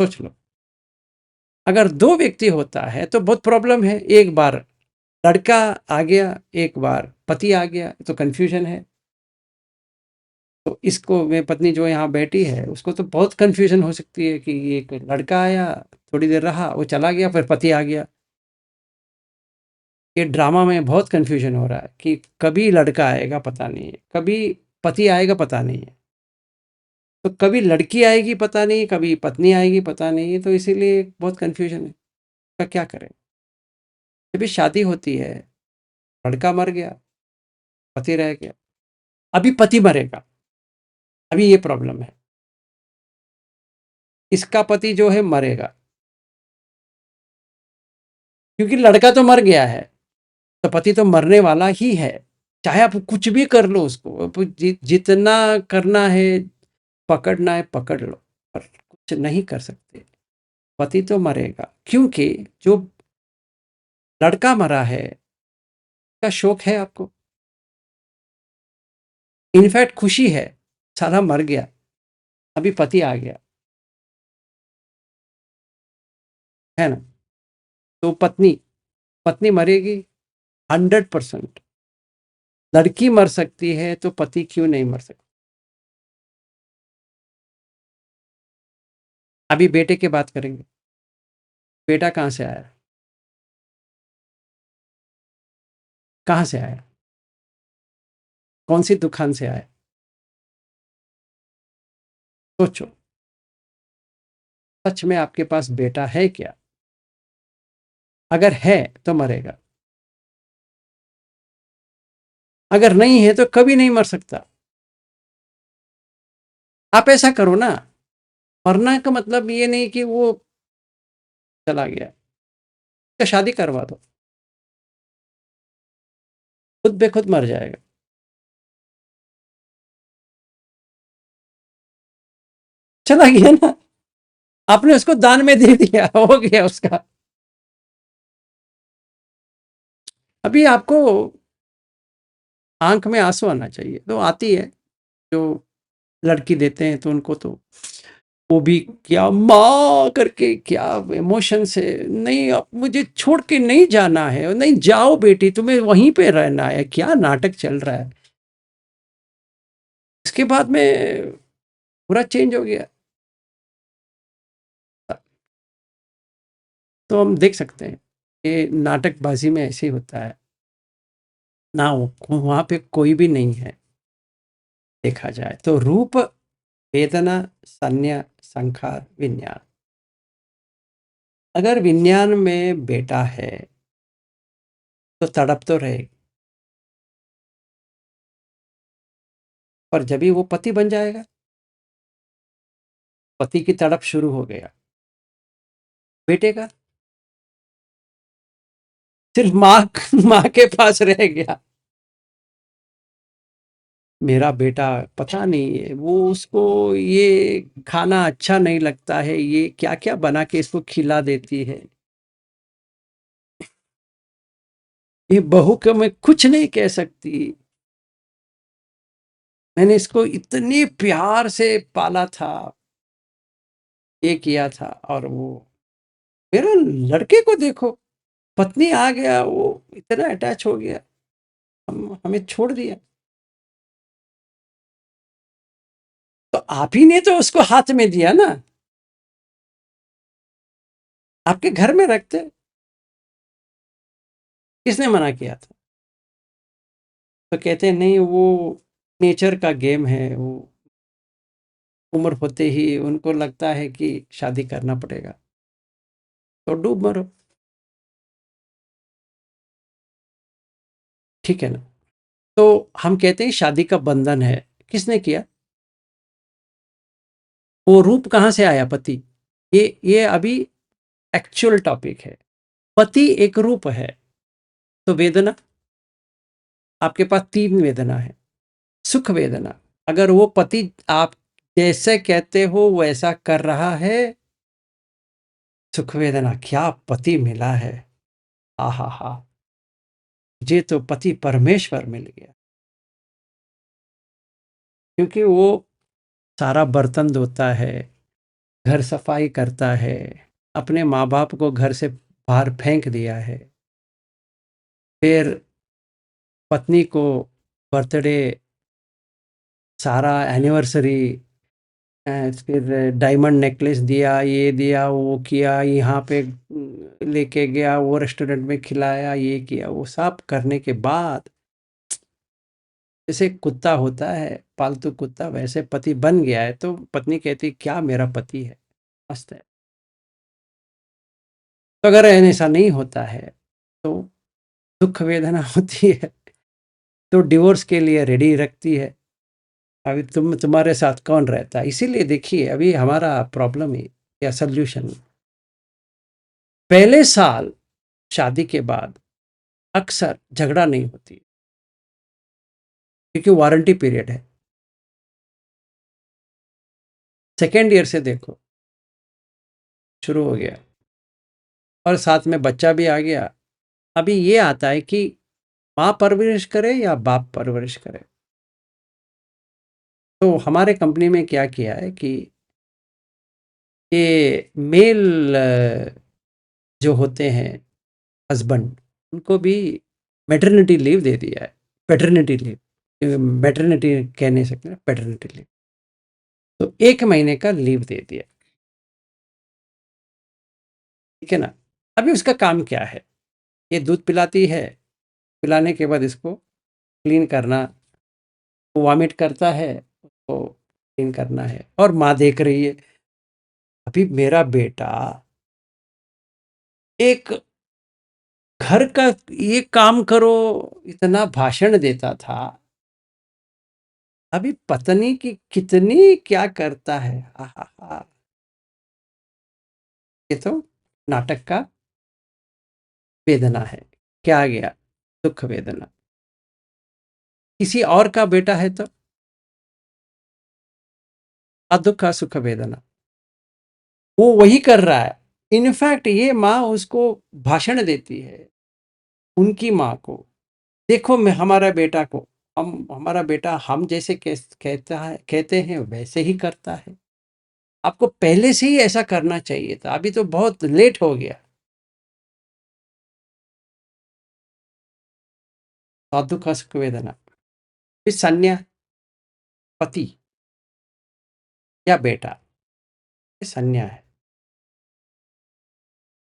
Speaker 1: सोच लो। अगर दो व्यक्ति होता है तो बहुत प्रॉब्लम है। एक बार लड़का आ गया, एक बार पति आ गया, तो कंफ्यूजन है। तो इसको मैं पत्नी जो यहाँ बैठी है उसको तो बहुत कंफ्यूजन हो सकती है कि एक लड़का आया, थोड़ी देर रहा, वो चला गया, फिर पति आ गया। ये ड्रामा में बहुत कंफ्यूजन हो रहा है कि कभी लड़का आएगा पता नहीं है, कभी पति आएगा पता नहीं है, तो कभी लड़की आएगी पता नहीं, कभी पत्नी आएगी पता नहीं। तो इसीलिए बहुत कंफ्यूजन है। तो क्या करें? जब भी शादी होती है, लड़का मर गया, पति रह गया, अभी पति मरेगा, अभी ये प्रॉब्लम है। इसका पति जो है मरेगा, क्योंकि लड़का तो मर गया है, तो पति तो मरने वाला ही है। चाहे आप कुछ भी कर लो उसको, आप जितना करना है पकड़ना है पकड़ लो, पर कुछ नहीं कर सकते। पति तो मरेगा, क्योंकि जो लड़का मरा है का शोक है आपको, इनफैक्ट खुशी है, साला मर गया, अभी पति आ गया, है ना? तो पत्नी पत्नी मरेगी 100%। लड़की मर सकती है तो पति क्यों नहीं मर सकता? अभी बेटे की बात करेंगे। बेटा कहाँ से आया, कहाँ से आया, कौन सी दुकान से आया? सोचो, सच में आपके पास बेटा है क्या? अगर है तो मरेगा, अगर नहीं है तो कभी नहीं मर सकता। आप ऐसा करो ना, मरना का मतलब ये नहीं कि वो चला गया, तो शादी करवा दो, खुद बेखुद मर जाएगा। चला गया ना, आपने उसको दान में दे दिया, हो गया उसका। अभी आपको आंख में आंसू आना चाहिए, तो आती है। जो लड़की देते हैं तो उनको तो वो भी क्या माँ करके, क्या इमोशन से, नहीं अब मुझे छोड़ के नहीं जाना है, नहीं जाओ बेटी, तुम्हें वहीं पे रहना है, क्या नाटक चल रहा है। इसके बाद में पूरा चेंज हो गया। तो हम देख सकते हैं कि नाटकबाजी में ऐसे ही होता है ना, वहां पे कोई भी नहीं है। देखा जाए तो रूप, वेदना, संज्ञा, संखार, विज्ञान। अगर विज्ञान में बेटा है तो तड़प तो रहेगी, पर जब भी वो पति बन जाएगा, पति की तड़प शुरू हो गया। बेटे का सिर्फ माँ माँ के पास रह गया। मेरा बेटा पता नहीं है, वो उसको ये खाना अच्छा नहीं लगता है, ये क्या क्या बना के इसको खिला देती है। ये बहू को मैं कुछ नहीं कह सकती, मैंने इसको इतने प्यार से पाला था, ये किया था। और वो मेरे लड़के को देखो, पत्नी आ गया, वो इतना अटैच हो गया, हमें छोड़ दिया। तो आप ही ने तो उसको हाथ में दिया ना, आपके घर में रखते, किसने मना किया था। तो कहते हैं नहीं, वो नेचर का गेम है, वो उम्र होते ही उनको लगता है कि शादी करना पड़ेगा, तो डूब मरो। ठीक है ना। तो हम कहते हैं शादी का बंधन है, किसने किया, वो रूप कहाँ से आया, पति। ये अभी एक्चुअल टॉपिक है। पति एक रूप है, तो वेदना, आपके पास तीन वेदना है। सुख वेदना, अगर वो पति आप जैसे कहते हो वैसा कर रहा है, सुख वेदना, क्या पति मिला है, आहा हा, मुझे तो पति परमेश्वर मिल गया। क्योंकि वो सारा बर्तन धोता है, घर सफाई करता है, अपने माँ बाप को घर से बाहर फेंक दिया है, फिर पत्नी को बर्थडे, सारा एनिवर्सरी, फिर डायमंड नेकलेस दिया, ये दिया, वो किया, यहाँ पे लेके गया, वो रेस्टोरेंट में खिलाया, ये किया, वो सब करने के बाद जैसे कुत्ता होता है पालतू कुत्ता, वैसे पति बन गया है, तो पत्नी कहती क्या मेरा पति है, मस्त है। तो अगर ऐसा नहीं होता है तो दुख वेदना होती है, तो डिवोर्स के लिए रेडी रखती है। अभी तुम्हारे साथ कौन रहता है। इसीलिए देखिए अभी हमारा प्रॉब्लम है या सोल्यूशन, पहले साल शादी के बाद अक्सर झगड़ा नहीं होती, क्योंकि वारंटी पीरियड है। सेकेंड ईयर से देखो शुरू हो गया, और साथ में बच्चा भी आ गया। अभी ये आता है कि माँ परवरिश करे या बाप परवरिश करे। तो हमारे कंपनी में क्या किया है कि ये मेल जो होते हैं हस्बैंड, उनको भी मैटरनिटी लीव दे दिया है। पैटर्निटी लीव, मैटरनिटी कह नहीं सकते, पैटर्निटी लीव, तो 1 महीने का लीव दे दिया। ठीक है ना। अभी उसका काम क्या है, ये दूध पिलाती है, पिलाने के बाद इसको क्लीन करना, वो वॉमिट करता है, उसको क्लीन करना है, और माँ देख रही है। अभी मेरा बेटा एक घर का ये काम करो इतना भाषण देता था, अभी पत्नी की कितनी क्या करता है, आहा। ये तो नाटक का वेदना है। क्या आ गया, दुख वेदना। किसी और का बेटा है तो अदुख का सुख वेदना, वो वही कर रहा है। इनफैक्ट ये माँ उसको भाषण देती है, उनकी माँ को, देखो मैं हमारा बेटा को, हम हमारा बेटा हम जैसे कहता है, कहते हैं वैसे ही करता है। आपको पहले से ही ऐसा करना चाहिए था, अभी तो बहुत लेट हो गया। साधु सुख वेदना। फिर संन्या, पति या बेटा, ये संन्या है।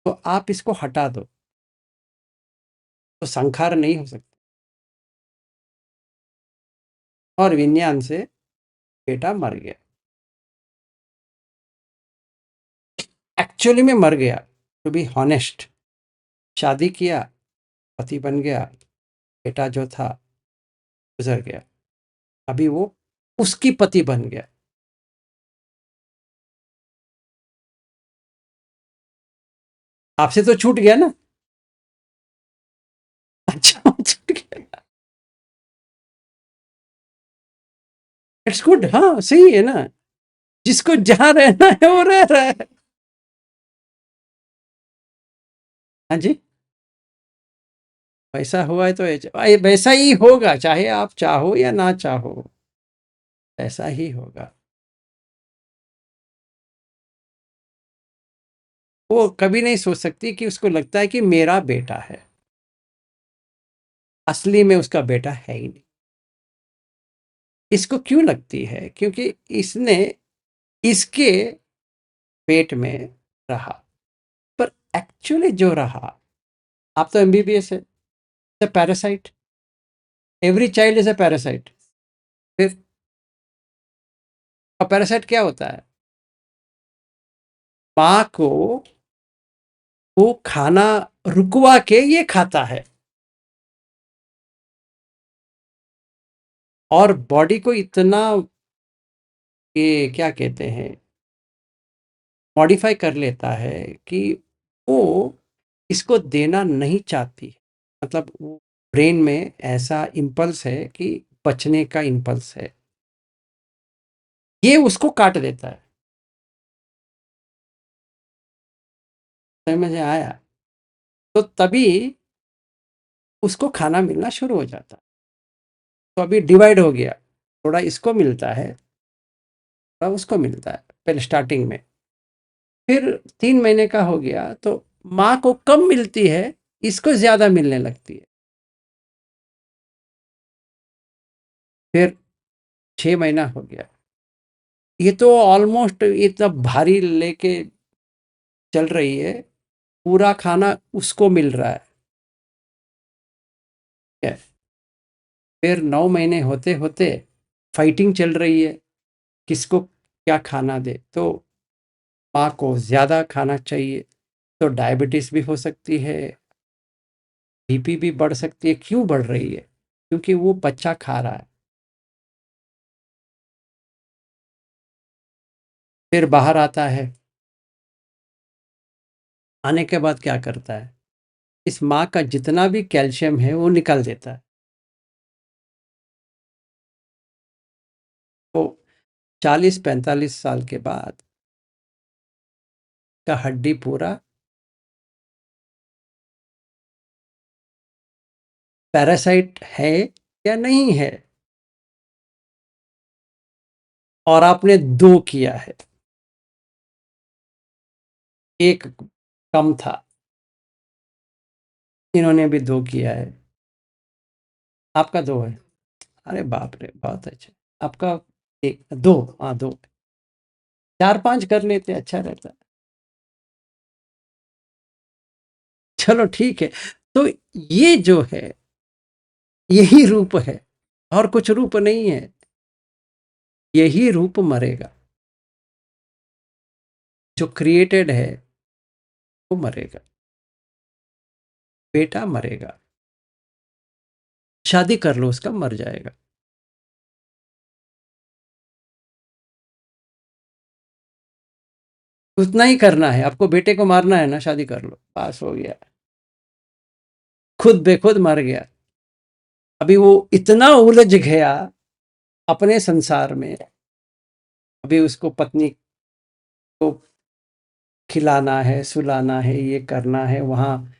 Speaker 1: तो आप इसको हटा दो तो संखार नहीं हो सकता, और विज्ञान से बेटा मर गया, एक्चुअली में मर गया। टू बी हॉनेस्ट, शादी किया, पति बन गया, बेटा जो था गुजर गया, अभी वो उसकी पति बन गया। आपसे तो छूट गया ना। अच्छा, छूट गया। इट्स गुड, हाँ सही है ना। जिसको जहां रहना है वो रह रहा है। हाँ जी, वैसा हुआ है तो वैसा ही होगा, चाहे आप चाहो या ना चाहो, ऐसा ही होगा। वो कभी नहीं सोच सकती कि उसको लगता है कि मेरा बेटा है, असली में उसका बेटा है ही नहीं। इसको क्यों लगती है? क्योंकि इसने इसके पेट में रहा, पर एक्चुअली जो रहा, आप तो एमबीबीएस है, parasite, every child is a parasite. फिर पैरासाइट क्या होता है? माँ को वो खाना रुकवा के ये खाता है, और बॉडी को इतना, ये क्या कहते हैं, मॉडिफाई कर लेता है कि वो इसको देना नहीं चाहती। मतलब वो ब्रेन में ऐसा इम्पल्स है कि बचने का इम्पल्स है, ये उसको काट देता है। समझ में आया? तो तभी उसको खाना मिलना शुरू हो जाता है। तो अभी डिवाइड हो गया, थोड़ा इसको मिलता है, थोड़ा उसको मिलता है पहले स्टार्टिंग में। फिर 3 महीने का हो गया तो माँ को कम मिलती है, इसको ज्यादा मिलने लगती है। फिर 6 महीना हो गया, ये तो ऑलमोस्ट इतना भारी लेके चल रही है, पूरा खाना उसको मिल रहा है। फिर 9 महीने होते होते फाइटिंग चल रही है, किसको क्या खाना दे। तो माँ को ज़्यादा खाना चाहिए, तो डायबिटीज़ भी हो सकती है, बीपी भी बढ़ सकती है। क्यों बढ़ रही है? क्योंकि वो बच्चा खा रहा है। फिर बाहर आता है, आने के बाद क्या करता है, इस माँ का जितना भी कैल्शियम है वो निकाल देता है। तो 40-45 साल के बाद का हड्डी पूरा पैरासाइट है या नहीं है, और आपने 2 किया है, एक कम था, इन्होंने भी 2 किया है। आपका 2 है, अरे बाप रे, बहुत अच्छा। आपका 1 2, हाँ 2, 4-5 कर लेते अच्छा रहता। चलो ठीक है। तो ये जो है, यही रूप है, और कुछ रूप नहीं है। यही रूप मरेगा, जो क्रिएटेड है वो मरेगा, बेटा मरेगा। शादी कर लो, उसका मर जाएगा। उतना ही करना है आपको, बेटे को मारना है ना, शादी कर लो, पास हो गया। खुद बेखुद मर गया। अभी वो इतना उलझ गया अपने संसार में, अभी उसको पत्नी को खिलाना है, सुलाना है, ये करना है, वहाँ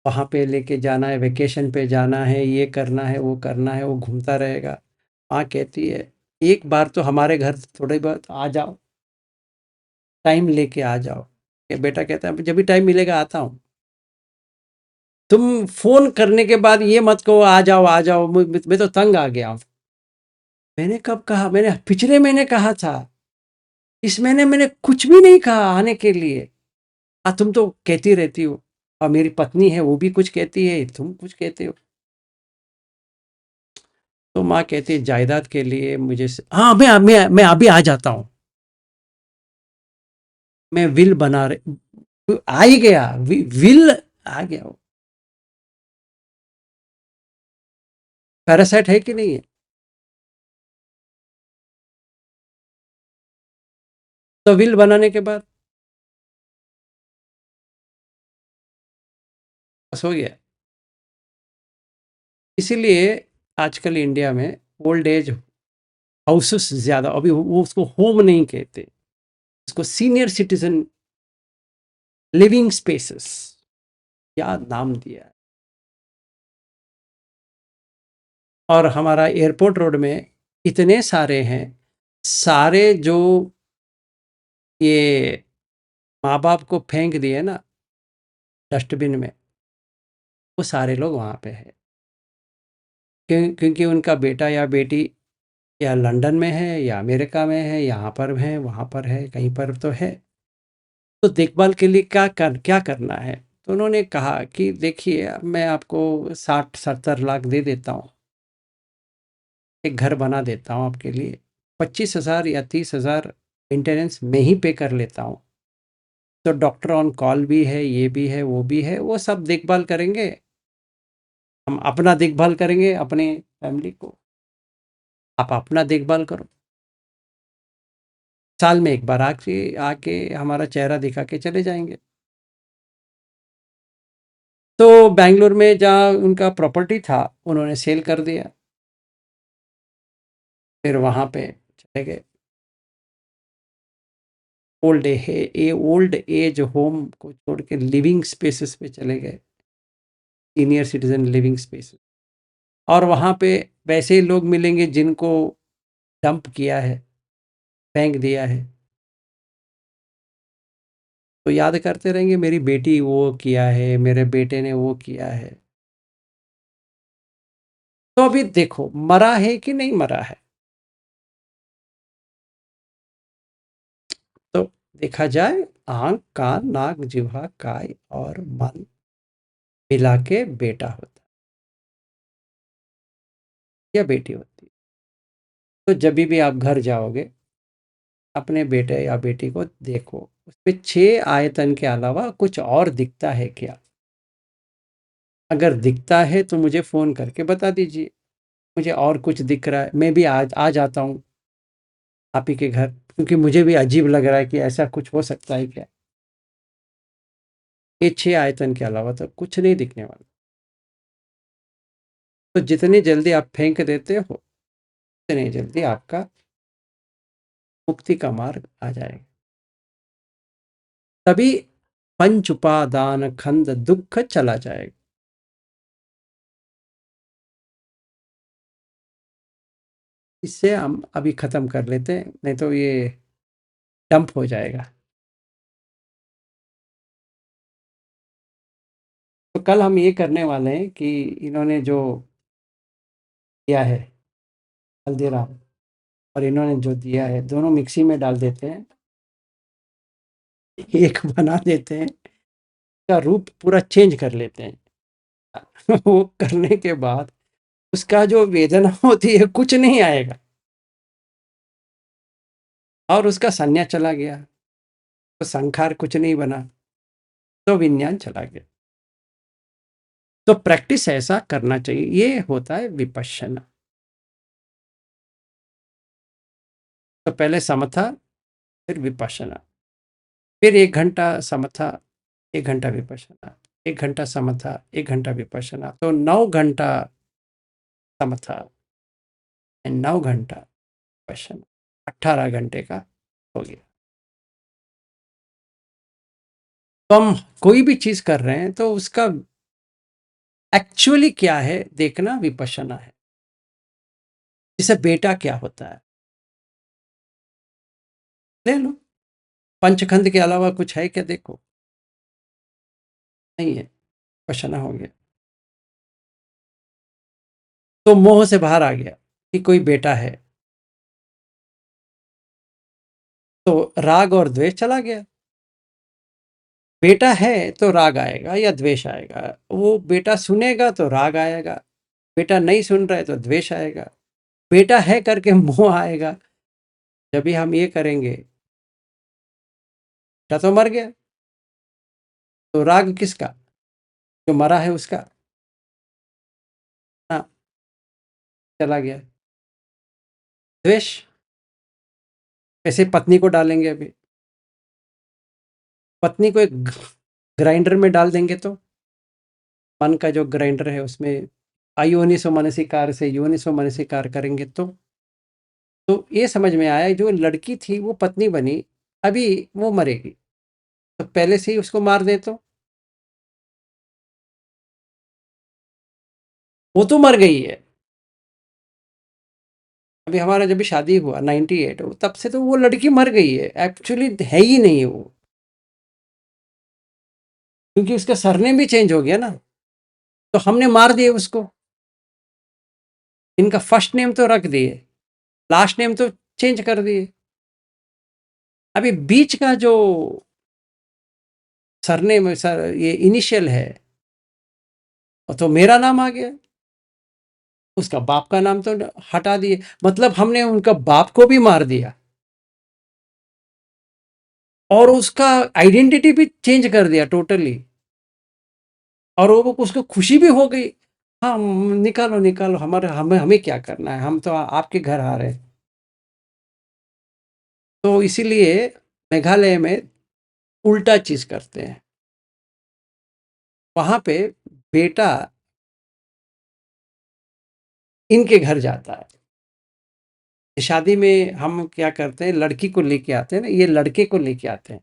Speaker 1: वहाँ पे लेके जाना है, वेकेशन पे जाना है, ये करना है, वो करना है, वो घूमता रहेगा। माँ कहती है एक बार तो हमारे घर थोड़ी बहुत आ जाओ। टाइम लेके आ जाओ। ये बेटा कहता है जब भी टाइम मिलेगा आता हूँ। तुम फोन करने के बाद ये मत कहो आ जाओ आ जाओ, मैं तो तंग आ गया हूँ। मैंने कब कहा? मैंने पिछले महीने कहा था, इस महीने मैंने कुछ भी नहीं कहा आने के लिए। तुम तो कहती रहती हो, और मेरी पत्नी है वो भी कुछ कहती है, तुम कुछ कहते हो। तो माँ कहती है जायदाद के लिए मुझे हाँ मैं अभी आ जाता हूँ। मैं विल बना रहे, आ ही गया, विल आ गया। पैरासाइट है कि नहीं है? तो विल बनाने के बाद बस हो गया। इसीलिए आजकल इंडिया में ओल्ड एज हाउसेस ज्यादा, अभी वो उसको होम नहीं कहते, उसको सीनियर सिटीजन लिविंग स्पेसेस क्या नाम दिया है। और हमारा एयरपोर्ट रोड में इतने सारे हैं, सारे जो ये माँ बाप को फेंक दिए ना डस्टबिन में, वो सारे लोग वहाँ पे है। क्योंकि उनका बेटा या बेटी या लंदन में है या अमेरिका में है, यहाँ पर है वहाँ पर है, कहीं पर तो है। तो देखभाल के लिए क्या करना है? तो उन्होंने कहा कि देखिए मैं आपको 60-70 लाख दे देता हूँ, एक घर बना देता हूँ आपके लिए, 25,000 या 30,000 मेंटेनेंस में ही पे कर लेता हूँ। तो डॉक्टर ऑन कॉल भी है, ये भी है वो भी है, वो सब देखभाल करेंगे। हम अपना देखभाल करेंगे अपने फैमिली को, आप अपना देखभाल करो। साल में एक बार आके आके हमारा चेहरा दिखा के चले जाएंगे। तो बेंगलोर में जहाँ उनका प्रॉपर्टी था उन्होंने सेल कर दिया, फिर वहाँ पे चले गए। ओल्ड एज होम को छोड़ के लिविंग स्पेसेस पे चले गए, सीनियर सिटीजन लिविंग स्पेसेस। और वहाँ पे वैसे ही लोग मिलेंगे जिनको डंप किया है, फेंक दिया है, तो याद करते रहेंगे मेरी बेटी वो किया है, मेरे बेटे ने वो किया है। तो अभी देखो मरा है कि नहीं मरा है। तो देखा जाए, आंख कान नाक जिह्वा काय और मन मिला के बेटा होता है या बेटी होती है। तो जब भी आप घर जाओगे अपने बेटे या बेटी को देखो, उसमें 6 आयतन के अलावा कुछ और दिखता है क्या? अगर दिखता है तो मुझे फ़ोन करके बता दीजिए, मुझे और कुछ दिख रहा है, मैं भी आज आ जाता हूँ आप ही के घर, क्योंकि मुझे भी अजीब लग रहा है कि ऐसा कुछ हो सकता है क्या। ये 6 आयतन के अलावा तो कुछ नहीं दिखने वाला। तो जितनी जल्दी आप फेंक देते हो उतनी जल्दी आपका मुक्ति का मार्ग आ जाएगा। तभी पंच उपादान खंड दुख चला जाएगा। इससे हम अभी खत्म कर लेते हैं, नहीं तो ये डंप हो जाएगा। तो कल हम ये करने वाले हैं कि इन्होंने जो किया है हल्दीराम और इन्होंने जो दिया है, दोनों मिक्सी में डाल देते हैं, एक बना देते हैं, उसका रूप पूरा चेंज कर लेते हैं। वो करने के बाद उसका जो वेदना होती है कुछ नहीं आएगा, और उसका संन्यास चला गया, तो संखार कुछ नहीं बना, तो विज्ञान चला गया। तो प्रैक्टिस ऐसा करना चाहिए, ये होता है विपश्यना। तो पहले समथा, फिर विपश्यना, फिर 1 घंटा समथा, 1 घंटा विपश्यना, 1 घंटा समथा, 1 घंटा विपश्यना, तो 9 घंटा समथा एंड 9 घंटा विपश्यना, 18 घंटे का हो गया। तो हम कोई भी चीज कर रहे हैं तो उसका एक्चुअली क्या है देखना विपश्यना है। जैसे बेटा क्या होता है, ले लो, पंचखंड के अलावा कुछ है क्या? देखो, नहीं है, पशना हो गया। तो मोह से बाहर आ गया कि कोई बेटा है, तो राग और द्वेष चला गया। बेटा है तो राग आएगा या द्वेष आएगा, वो बेटा सुनेगा तो राग आएगा, बेटा नहीं सुन रहा है तो द्वेष आएगा, बेटा है करके मोह आएगा। जब भी हम ये करेंगे, बेटा तो मर गया, तो राग किसका? जो मरा है उसका। हाँ, चला गया। द्वेष, ऐसे पत्नी को डालेंगे, अभी पत्नी को एक ग्राइंडर में डाल देंगे तो मन का जो ग्राइंडर है उसमें अयोनिसो मनसिकार से योनिसो मनसिकार करेंगे तो ये समझ में आया, जो लड़की थी वो पत्नी बनी, अभी वो मरेगी, तो पहले से ही उसको मार दे तो वो तो मर गई है। अभी हमारा जब भी शादी हुआ 98, तब से तो वो लड़की मर गई है, एक्चुअली है ही नहीं वो, क्योंकि उसका सरनेम भी चेंज हो गया ना, तो हमने मार दिए उसको। इनका फर्स्ट नेम तो रख दिए, लास्ट नेम तो चेंज कर दिए। अभी बीच का जो सरनेम, सर ये इनिशियल है, तो मेरा नाम आ गया, उसका बाप का नाम तो हटा दिए, मतलब हमने उनका बाप को भी मार दिया और उसका आइडेंटिटी भी चेंज कर दिया टोटली, और वो उसको खुशी भी हो गई। हाँ, निकालो निकालो, हमारे हमें हमें क्या करना है, हम तो आपके घर आ रहे हैं। तो इसीलिए मेघालय में उल्टा चीज करते हैं, वहां पे बेटा इनके घर जाता है। शादी में हम क्या करते हैं, लड़की को लेके आते हैं ना, ये लड़के को लेके आते हैं,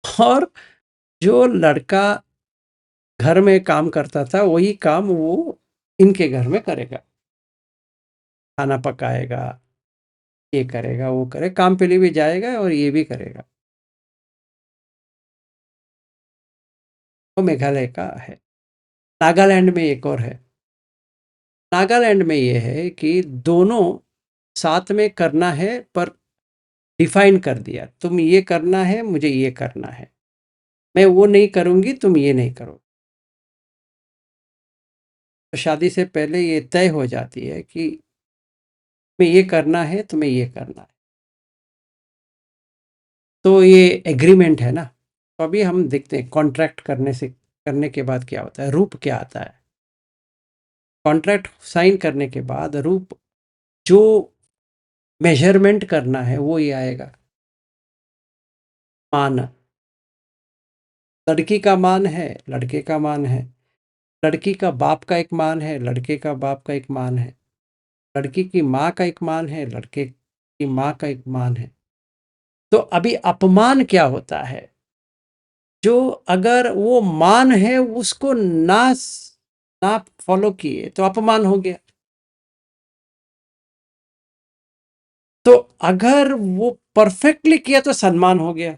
Speaker 1: और जो लड़का घर में काम करता था वही काम वो इनके घर में करेगा, खाना पकाएगा, ये करेगा, वो करे, काम पे लिए भी जाएगा और ये भी करेगा। वो मेघालय का है। नागालैंड में एक और है। नागालैंड में ये है कि दोनों साथ में करना है, पर डिफाइन कर दिया, तुम ये करना है, मुझे ये करना है, मैं वो नहीं करूंगी, तुम ये नहीं करो। तो शादी से पहले ये तय हो जाती है कि तुम्हें ये करना है, तुम्हें ये करना है, तो ये एग्रीमेंट है ना। तो अभी हम देखते हैं कॉन्ट्रैक्ट करने के बाद क्या होता है, रूप क्या आता है। कॉन्ट्रैक्ट साइन करने के बाद रूप, जो मेजरमेंट करना है वो ये आएगा। मान, लड़की का मान है, लड़के का मान है, लड़की का बाप का एक मान है, लड़के का बाप का एक मान है, लड़की की माँ का एक मान है, लड़के की माँ का एक मान है। तो अभी अपमान क्या होता है, जो अगर वो मान है उसको ना फॉलो किए तो अपमान हो गया। तो अगर वो परफेक्टली किया तो सम्मान हो गया,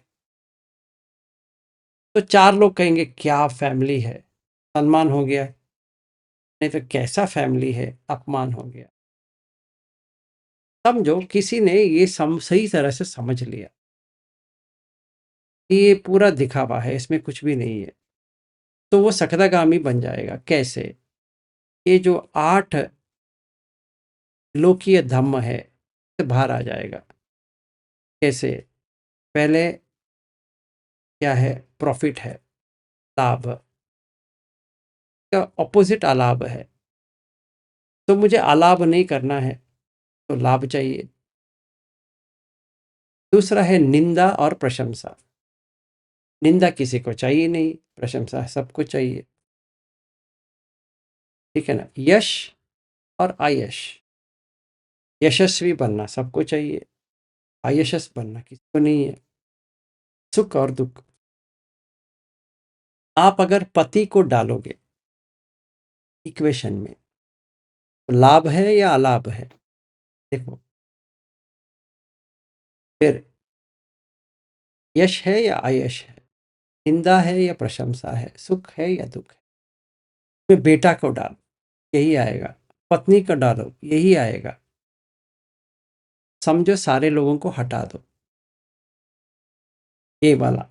Speaker 1: तो चार लोग कहेंगे क्या फैमिली है, सम्मान हो गया, नहीं तो कैसा फैमिली है, अपमान हो गया। समझो किसी ने ये सही तरह से समझ लिया कि ये पूरा दिखावा है, इसमें कुछ भी नहीं है, तो वो सकदागामी बन जाएगा। कैसे? ये जो 8 लोकीय धम्म है, से बाहर आ जाएगा। कैसे? पहले क्या है, प्रॉफिट है, लाभ का ऑपोजिट अलाभ है, तो मुझे अलाभ नहीं करना है, तो लाभ चाहिए। दूसरा है निंदा और प्रशंसा। निंदा किसी को चाहिए नहीं, प्रशंसा सबको चाहिए, ठीक है ना। यश और आयश, यशस्वी बनना सबको चाहिए, आयशस बनना किसी को नहीं है। सुख और दुख, आप अगर पति को डालोगे इक्वेशन में, तो लाभ है या अलाभ है? देखो, फिर यश है या अयश है, निंदा है या प्रशंसा है, सुख है या दुख है। उसमें बेटा को डालो, यही आएगा। पत्नी को डालो, यही आएगा। समझो सारे लोगों को हटा दो, ये वाला।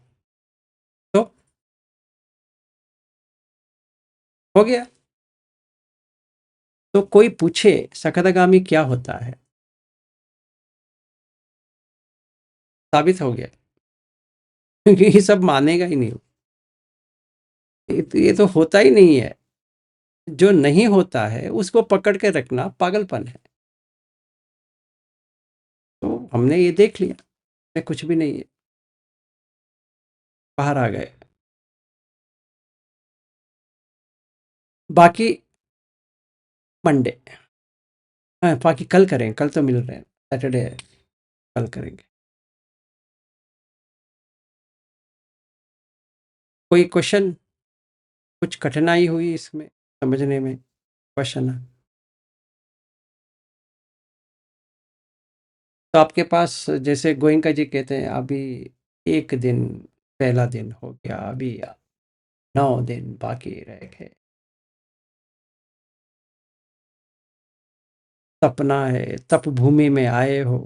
Speaker 1: तो हो गया। तो कोई पूछे सकदगामी क्या होता है, साबित हो गया। क्योंकि ये सब मानेगा ही नहीं। ये तो होता ही नहीं है। जो नहीं होता है उसको पकड़ के रखना पागलपन है। तो हमने ये देख लिया, मैं कुछ भी नहीं है, बाहर आ गए। बाकी मंडे, हाँ बाकी कल करें, कल तो मिल रहे हैं, सैटरडे है, कल करेंगे। कोई क्वेश्चन, कुछ कठिनाई हुई इसमें समझने में, क्वेश्चन? तो आपके पास जैसे गोयनका जी कहते हैं, अभी एक दिन, पहला दिन हो गया, अभी 9 दिन बाकी रह गए। तपना है, तप भूमि में आए हो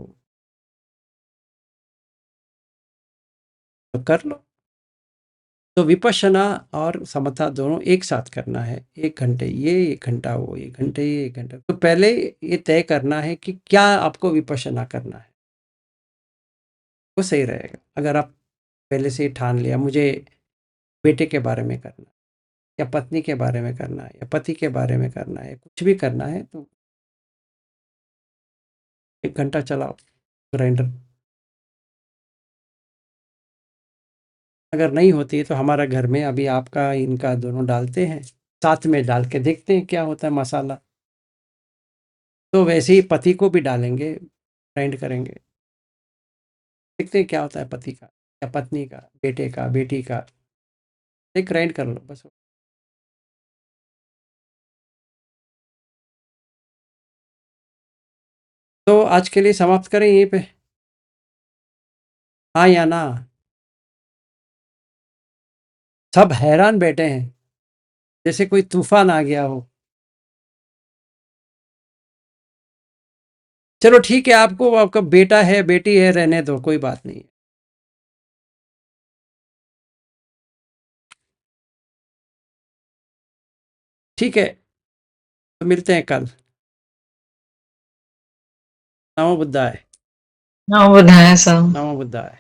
Speaker 1: तो कर लो। तो विपश्यना और समता दोनों एक साथ करना है। 1 घंटे ये, 1 घंटा वो, 1 घंटे ये, 1 घंटा। तो पहले ये तय करना है कि क्या आपको विपश्यना करना है, वो सही रहेगा। अगर आप पहले से ही ठान लिया मुझे बेटे के बारे में करना है, या पत्नी के बारे में करना है, या पति के बारे में करना है, कुछ भी करना है, तो 1 घंटा चलाओ ग्राइंडर। अगर नहीं होती तो हमारा घर में अभी आपका इनका दोनों डालते हैं, साथ में डाल के देखते हैं क्या होता है मसाला। तो वैसे ही पति को भी डालेंगे, ग्राइंड करेंगे, देखते हैं क्या होता है पति का या पत्नी का, बेटे का, बेटी का। एक ग्राइंड कर लो बस। तो आज के लिए समाप्त करें यहीं पे, हाँ या ना? सब हैरान बैठे हैं, जैसे कोई तूफान आ गया हो। चलो ठीक है, आपको आपका बेटा है बेटी है, रहने दो, कोई बात नहीं। ठीक है, तो मिलते हैं कल। नमो बुद्धाय।
Speaker 2: हाँ, वो है सब।
Speaker 1: नमो बुद्धाय।